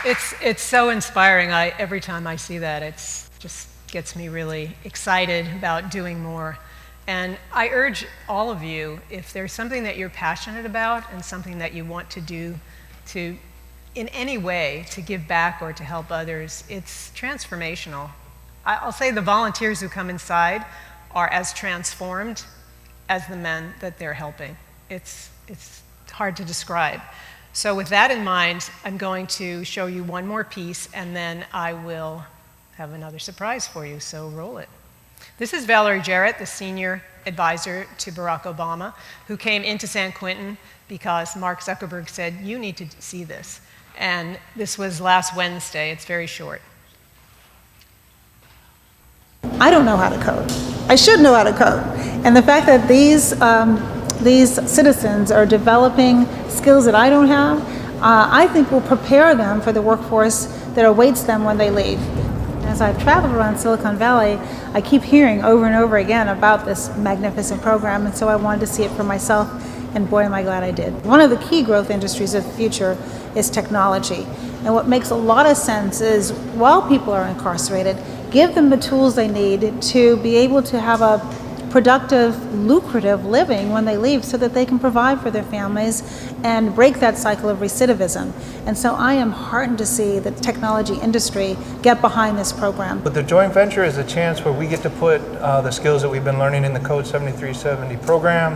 It's so inspiring. Every time I see that, it's just gets me really excited about doing more. And I urge all of you, if there's something that you're passionate about and something that you want to do to, in any way, to give back or to help others, it's transformational. I'll say the volunteers who come inside are as transformed as the men that they're helping. It's hard to describe. So with that in mind, I'm going to show you one more piece, and then I will have another surprise for you, so roll it. This is Valerie Jarrett, the senior advisor to Barack Obama, who came into San Quentin because Mark Zuckerberg said, you need to see this. And this was last Wednesday. It's very short. I don't know how to code. I should know how to code. And the fact that these citizens are developing skills that I don't have, I think will prepare them for the workforce that awaits them when they leave. As I've traveled around Silicon Valley, I keep hearing over and over again about this magnificent program, and so I wanted to see it for myself, and boy, am I glad I did. One of the key growth industries of the future is technology. And what makes a lot of sense is while people are incarcerated, give them the tools they need to be able to have a productive, lucrative living when they leave so that they can provide for their families and break that cycle of recidivism. And so I am heartened to see the technology industry get behind this program. But the joint venture is a chance where we get to put the skills that we've been learning in the Code 7370 program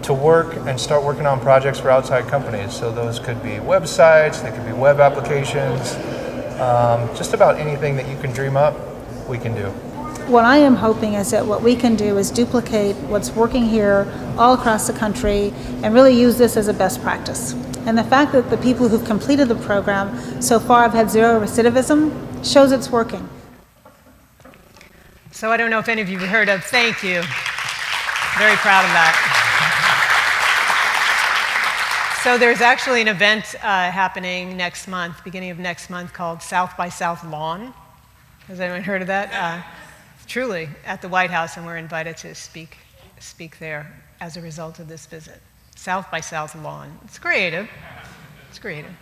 to work and start working on projects for outside companies. So those could be websites, they could be web applications, just about anything that you can dream up, we can do. What I am hoping is that what we can do is duplicate what's working here all across the country and really use this as a best practice. And the fact that the people who've completed the program so far have had zero recidivism shows it's working. So I don't know if any of you have heard of Thank You. Very proud of that. So there's actually an event happening next month, beginning of next month, called South by South Lawn. Has anyone heard of that? Truly, at the White House, and we're invited to speak there as a result of this visit. South by South Lawn. It's creative. It's creative.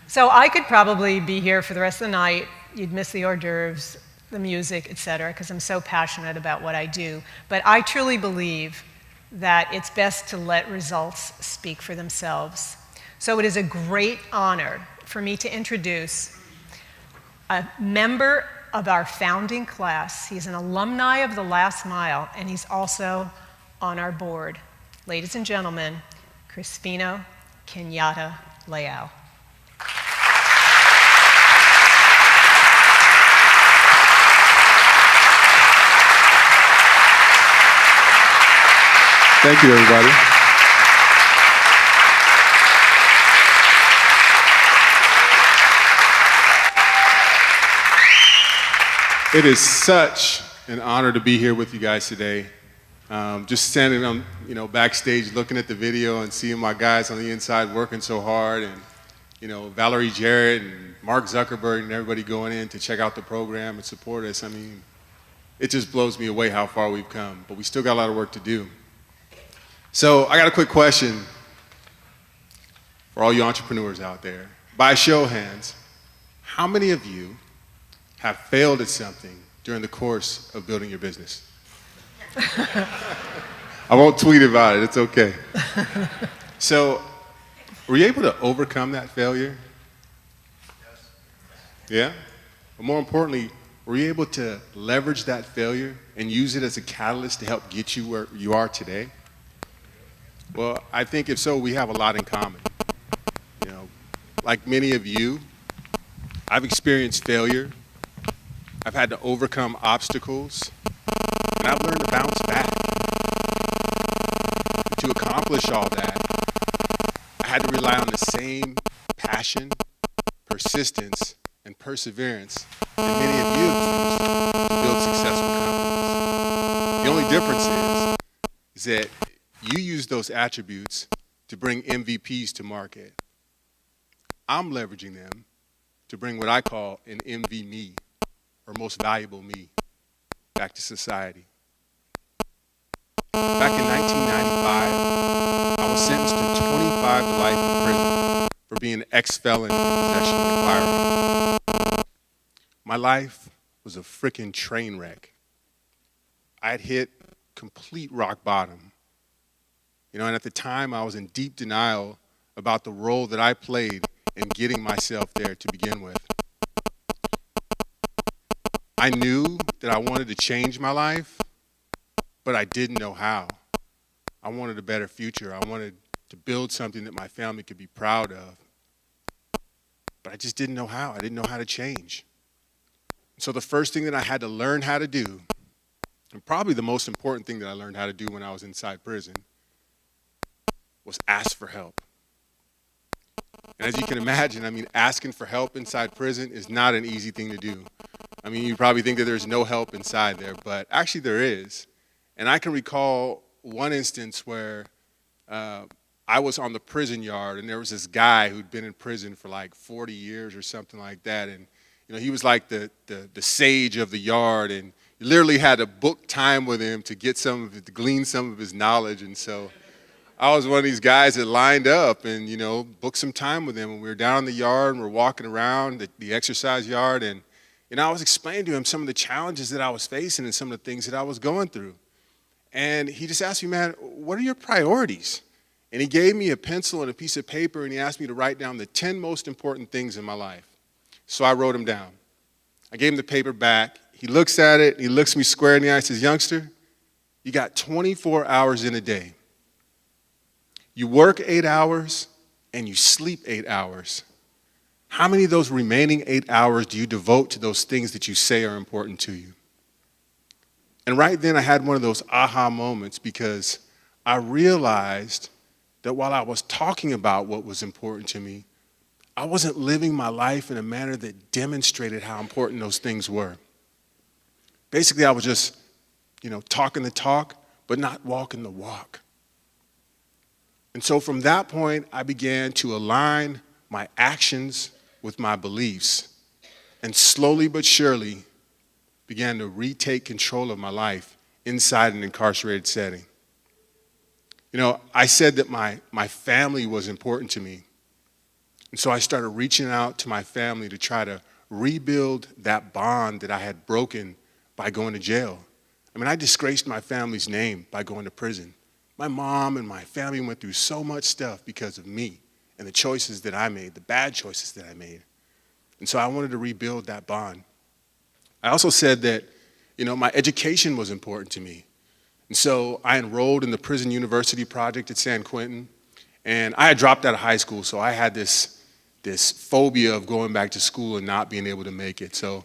So I could probably be here for the rest of the night. You'd miss the hors d'oeuvres, the music, etc., because I'm so passionate about what I do. But I truly believe that it's best to let results speak for themselves. So it is a great honor for me to introduce a member of our founding class. He's an alumni of the Last Mile, and he's also on our board. Ladies and gentlemen, Crispino Kenyatta Leao. Thank you, everybody. It is such an honor to be here with you guys today. Just standing on, backstage looking at the video and seeing my guys on the inside working so hard, and Valerie Jarrett and Mark Zuckerberg and everybody going in to check out the program and support us. I mean, it just blows me away how far we've come, but we still got a lot of work to do. So I got a quick question for all you entrepreneurs out there. By a show of hands, how many of you have failed at something during the course of building your business? I won't tweet about it, it's okay. So, were you able to overcome that failure? Yeah? But more importantly, were you able to leverage that failure and use it as a catalyst to help get you where you are today? Well, I think if so, we have a lot in common. Like many of you, I've experienced failure. I've had to overcome obstacles, and I've learned to bounce back. But to accomplish all that, I had to rely on the same passion, persistence, and perseverance that many of you have used to build successful companies. The only difference is that you use those attributes to bring MVPs to market. I'm leveraging them to bring what I call an MV me, or most valuable me, back to society. Back in 1995, I was sentenced to 25 to life in prison for being an ex-felon in possession of a firearm. My life was a freaking train wreck. I had hit complete rock bottom. You know, and at the time I was in deep denial about the role that I played in getting myself there to begin with. I knew that I wanted to change my life, but I didn't know how. I wanted a better future. I wanted to build something that my family could be proud of. But I just didn't know how. I didn't know how to change. So the first thing that I had to learn how to do, and probably the most important thing that I learned how to do when I was inside prison, was ask for help. And as you can imagine, I mean, asking for help inside prison is not an easy thing to do. I mean, you probably think that there's no help inside there, but actually there is. And I can recall one instance where I was on the prison yard, and there was this guy who'd been in prison for like 40 years or something like that. And you know, he was like the sage of the yard, and you literally had to book time with him to get to glean some of his knowledge. And so I was one of these guys that lined up and, you know, booked some time with him. And we were down in the yard and we're walking around the exercise yard. And, you know, I was explaining to him some of the challenges that I was facing and some of the things that I was going through. And he just asked me, man, what are your priorities? And he gave me a pencil and a piece of paper, and he asked me to write down the 10 most important things in my life. So I wrote them down. I gave him the paper back. He looks at it, and he looks me square in the eye and says, youngster, you got 24 hours in a day. You work 8 hours and you sleep 8 hours. How many of those remaining 8 hours do you devote to those things that you say are important to you? And right then I had one of those aha moments, because I realized that while I was talking about what was important to me, I wasn't living my life in a manner that demonstrated how important those things were. Basically, I was just, you know, talking the talk, but not walking the walk. And so from that point, I began to align my actions with my beliefs, and slowly but surely began to retake control of my life inside an incarcerated setting. You know, I said that my family was important to me. And so I started reaching out to my family to try to rebuild that bond that I had broken by going to jail. I mean, I disgraced my family's name by going to prison. My mom and my family went through so much stuff because of me and the choices that I made, the bad choices that I made. And so I wanted to rebuild that bond. I also said that, you know, my education was important to me. And so I enrolled in the Prison University Project at San Quentin. And I had dropped out of high school, so I had this phobia of going back to school and not being able to make it. So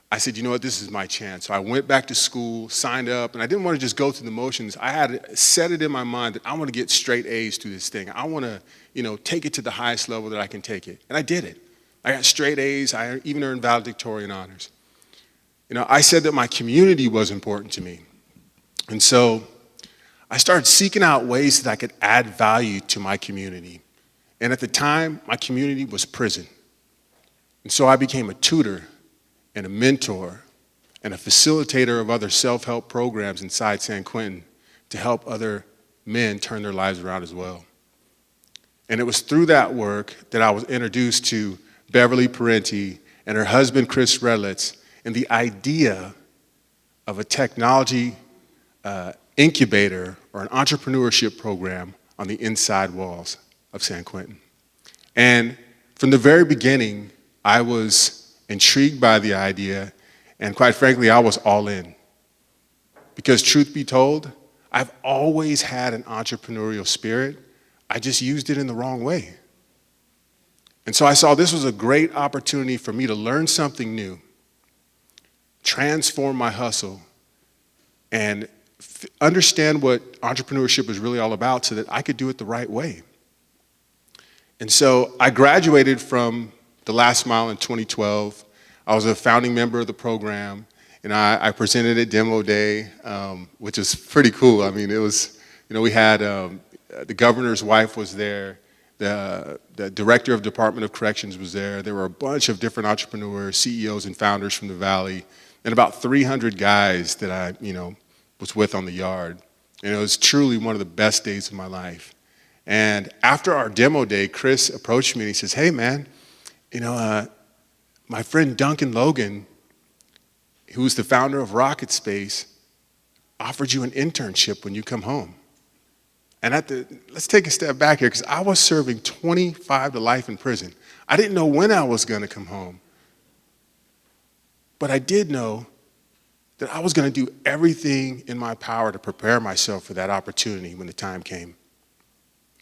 I said, you know what, this is my chance. So I went back to school, signed up, and I didn't want to just go through the motions. I had set it in my mind that I want to get straight A's through this thing. I want to, you know, take it to the highest level that I can take it. And I did it. I got straight A's. I even earned valedictorian honors. You know, I said that my community was important to me. And so I started seeking out ways that I could add value to my community. And at the time, my community was prison. And so I became a tutor and a mentor and a facilitator of other self-help programs inside San Quentin to help other men turn their lives around as well. And it was through that work that I was introduced to Beverly Parenti and her husband, Chris Redlitz, and the idea of a technology incubator or an entrepreneurship program on the inside walls of San Quentin. And from the very beginning, I was intrigued by the idea, and quite frankly, I was all in. Because truth be told, I've always had an entrepreneurial spirit. I just used it in the wrong way. And so I saw this was a great opportunity for me to learn something new, transform my hustle, and understand what entrepreneurship is really all about so that I could do it the right way. And so I graduated from The Last Mile in 2012. I was a founding member of the program, and I presented at Demo Day, which was pretty cool. I mean, it was, you know, we had the governor's wife was there, the director of Department of Corrections was there. There were a bunch of different entrepreneurs, CEOs, and founders from the Valley, and about 300 guys that I, you know, was with on the yard. And it was truly one of the best days of my life. And after our demo day, Chris approached me and he says, hey man, my friend Duncan Logan, who's the founder of Rocket Space, offered you an internship when you come home. And let's take a step back here, because I was serving 25 to life in prison. I didn't know when I was gonna come home. But I did know that I was gonna do everything in my power to prepare myself for that opportunity when the time came.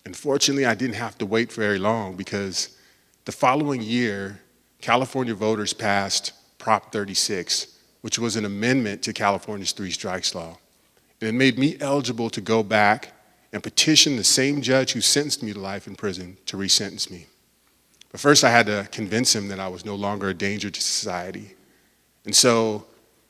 Unfortunately, I didn't have to wait very long, because the following year, California voters passed Prop 36, which was an amendment to California's 3 strikes law. And it made me eligible to go back and petition the same judge who sentenced me to life in prison to resentence me. But first I had to convince him that I was no longer a danger to society. And so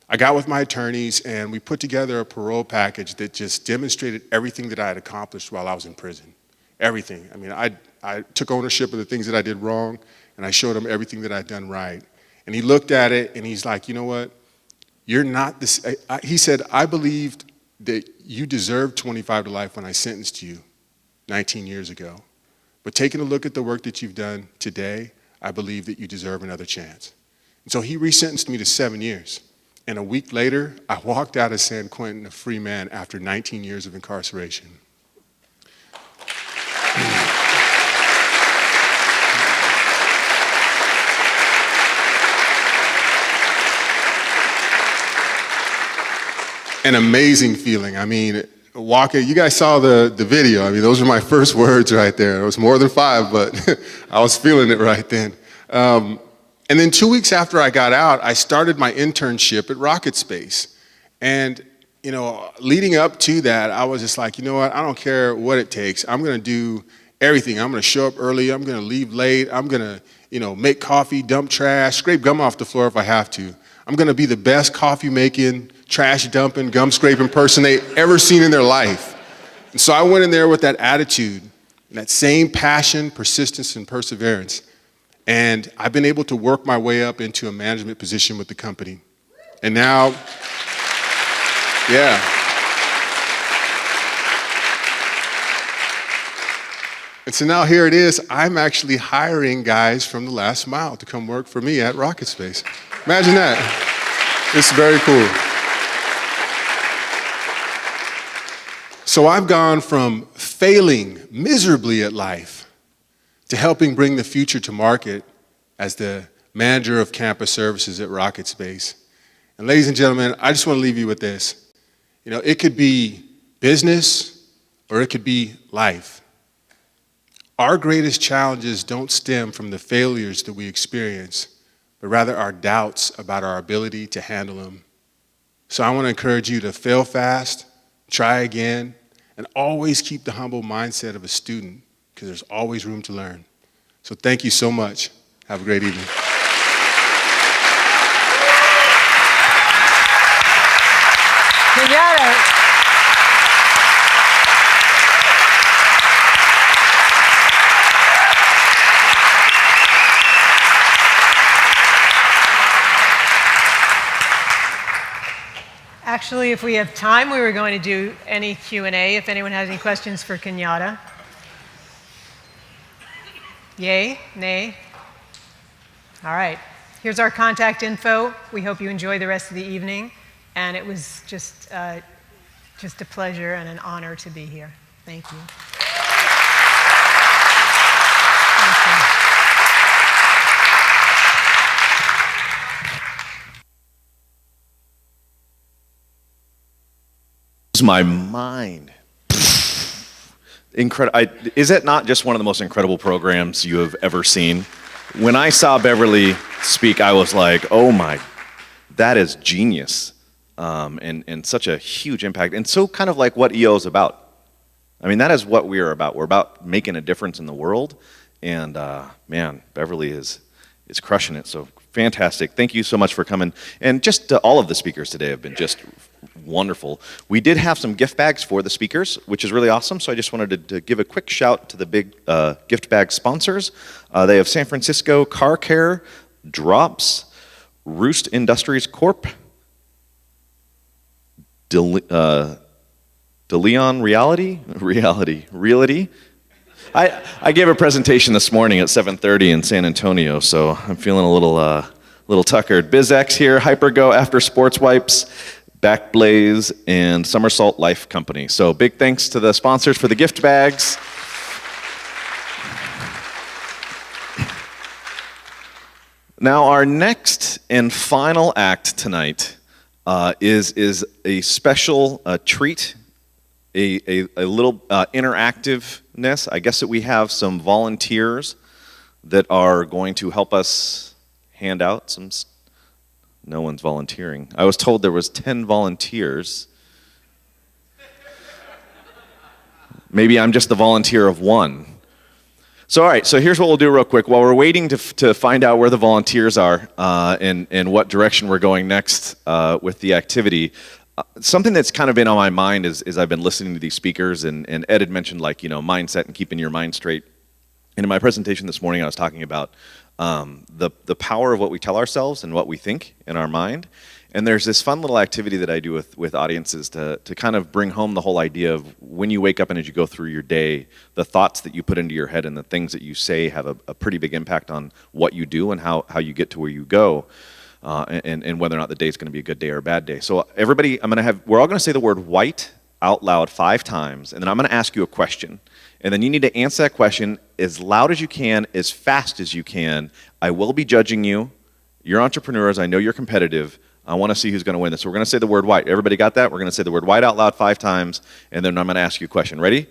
I got with my attorneys and we put together a parole package that just demonstrated everything that I had accomplished while I was in prison. Everything. I mean, I took ownership of the things that I did wrong, and I showed him everything that I'd done right. And he looked at it and he's like, you know what? You're not this. He said, I believed that you deserved 25 to life when I sentenced you 19 years ago. But taking a look at the work that you've done today, I believe that you deserve another chance. And so he resentenced me to 7 years. And a week later, I walked out of San Quentin a free man after 19 years of incarceration. An amazing feeling. I mean, walking, you guys saw the video. I mean, those were my first words right there. It was more than 5, but I was feeling it right then. And then 2 weeks after I got out, I started my internship at Rocket Space. And, leading up to that, I was just like, you know what, I don't care what it takes. I'm gonna do everything. I'm gonna show up early, I'm gonna leave late, I'm gonna, make coffee, dump trash, scrape gum off the floor if I have to. I'm gonna be the best coffee making, trash dumping, gum scraping person they ever seen in their life. And so I went in there with that attitude, and that same passion, persistence, and perseverance. And I've been able to work my way up into a management position with the company. And now, yeah. And so now here it is, I'm actually hiring guys from the last mile to come work for me at Rocket Space. Imagine that. It's very cool. So I've gone from failing miserably at life to helping bring the future to market as the manager of campus services at Rocket Space. And ladies and gentlemen, I just want to leave you with this. It could be business or it could be life. Our greatest challenges don't stem from the failures that we experience, but rather our doubts about our ability to handle them. So I want to encourage you to fail fast, try again, and always keep the humble mindset of a student, because there's always room to learn. So thank you so much. Have a great evening. Actually, if we have time, we were going to do any Q&A if anyone has any questions for Kenyatta. Yay? Nay? All right. Here's our contact info. We hope you enjoy the rest of the evening. And it was just a pleasure and an honor to be here. Thank you. My mind. Is it not just one of the most incredible programs you have ever seen? When I saw Beverly speak, I was like, oh my, that is genius. And such a huge impact. And so kind of like what EO is about. I mean, that is what we are about. We're about making a difference in the world. And man, Beverly is crushing it. So fantastic. Thank you so much for coming. And just all of the speakers today have been just wonderful. We did have some gift bags for the speakers, which is really awesome. So I just wanted to give a quick shout to the big gift bag sponsors. They have San Francisco Car Care, Drops, Roost Industries Corp., DeLeon Realty, I gave a presentation this morning at 7:30 in San Antonio, so I'm feeling a little tuckered. BizX here, HyperGo, After Sports Wipes, Backblaze, and Somersault Life Company. So big thanks to the sponsors for the gift bags. Now our next and final act tonight is a special treat, a little interactiveness. I guess that we have some volunteers that are going to help us hand out some. No one's volunteering. I was told there was 10 volunteers. Maybe I'm just the volunteer of one. So all right, so here's what we'll do real quick. While we're waiting to find out where the volunteers are and what direction we're going next with the activity, something that's kind of been on my mind is I've been listening to these speakers, and Ed had mentioned mindset and keeping your mind straight. And in my presentation this morning, I was talking about the power of what we tell ourselves and what we think in our mind. And there's this fun little activity that I do with audiences to kind of bring home the whole idea of when you wake up and as you go through your day, the thoughts that you put into your head and the things that you say have a pretty big impact on what you do and how you get to where you go, and whether or not the day is going to be a good day or a bad day. So everybody, we're all going to say the word white out loud 5 times, and then I'm going to ask you a question. And then you need to answer that question as loud as you can, as fast as you can. I will be judging you. You're entrepreneurs. I know you're competitive. I want to see who's going to win this. So we're going to say the word white. Everybody got that? We're going to say the word white out loud 5 times, and then I'm going to ask you a question. Ready?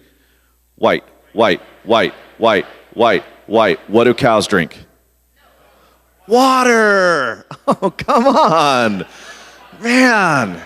White, white, white, white, white, white. What do cows drink? Water! Oh, come on. Man.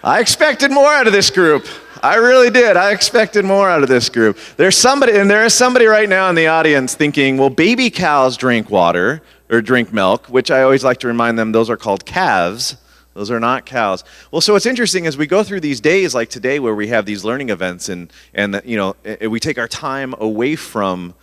I expected more out of this group. I really did. I expected more out of this group. There is somebody right now in the audience thinking, well, baby cows drink water or drink milk, which I always like to remind them those are called calves. Those are not cows. Well, so what's interesting is we go through these days like today where we have these learning events and we take our time away from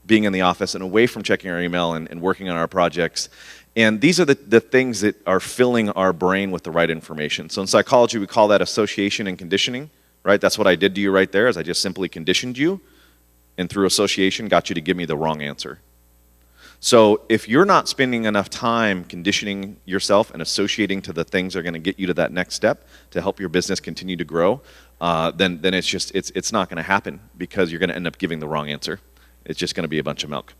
being in the office and away from checking our email and working on our projects. And these are the things that are filling our brain with the right information. So in psychology, we call that association and conditioning, right? That's what I did to you right there, is I just simply conditioned you, and through association got you to give me the wrong answer. So if you're not spending enough time conditioning yourself and associating to the things that are going to get you to that next step to help your business continue to grow, then it's not going to happen, because you're going to end up giving the wrong answer. It's just going to be a bunch of milk.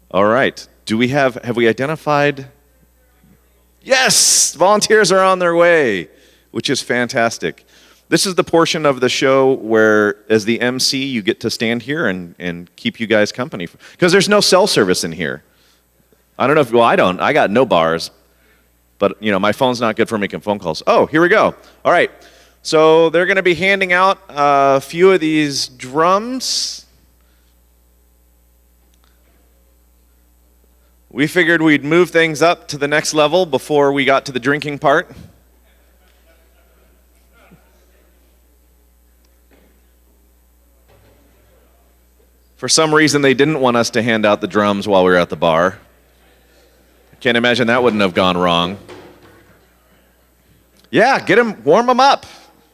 All right. Have we identified? Yes, volunteers are on their way, which is fantastic. This is the portion of the show where, as the MC, you get to stand here and keep you guys company. Because there's no cell service in here. I don't know if, well, I don't. I got no bars. But, my phone's not good for making phone calls. Oh, here we go. All right. So they're going to be handing out a few of these drums. We figured we'd move things up to the next level before we got to the drinking part. For some reason, they didn't want us to hand out the drums while we were at the bar. I can't imagine that wouldn't have gone wrong. Yeah, warm them up.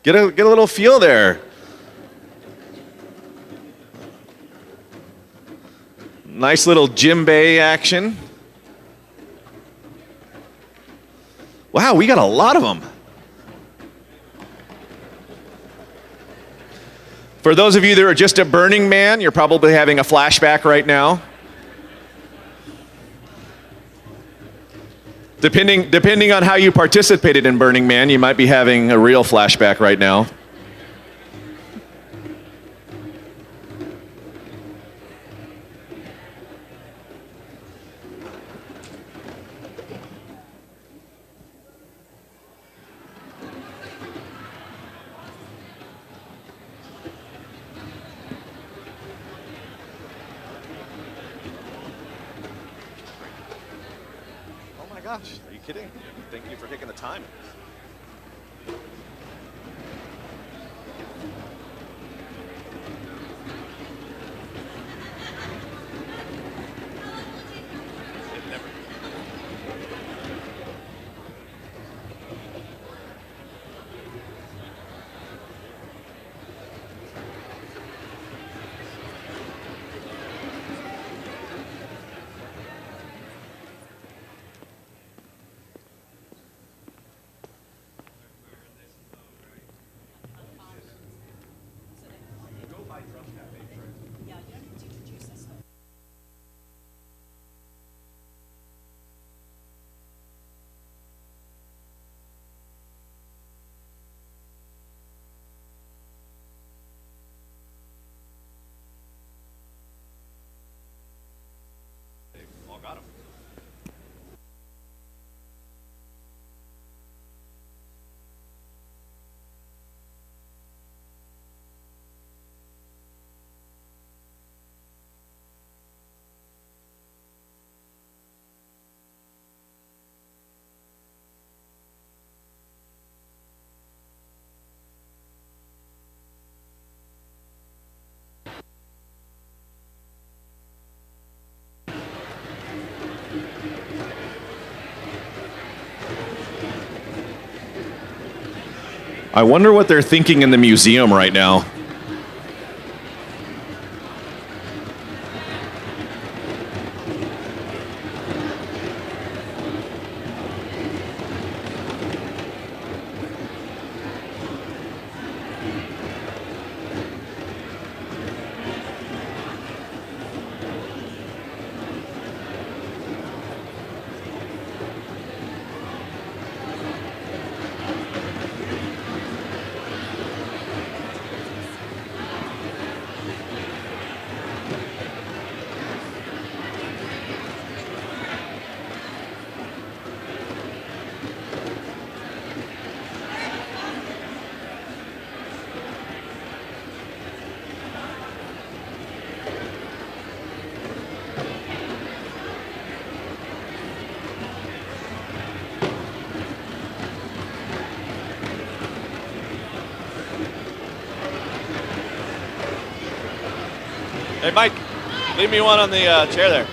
Get a little feel there. Nice little djembe action. Wow, we got a lot of them. For those of you that are just at Burning Man, you're probably having a flashback right now. Depending on how you participated in Burning Man, you might be having a real flashback right now. Gosh, are you kidding? Thank you for taking the time. I wonder what they're thinking in the museum right now. Hey, Mike, leave me one on the chair there.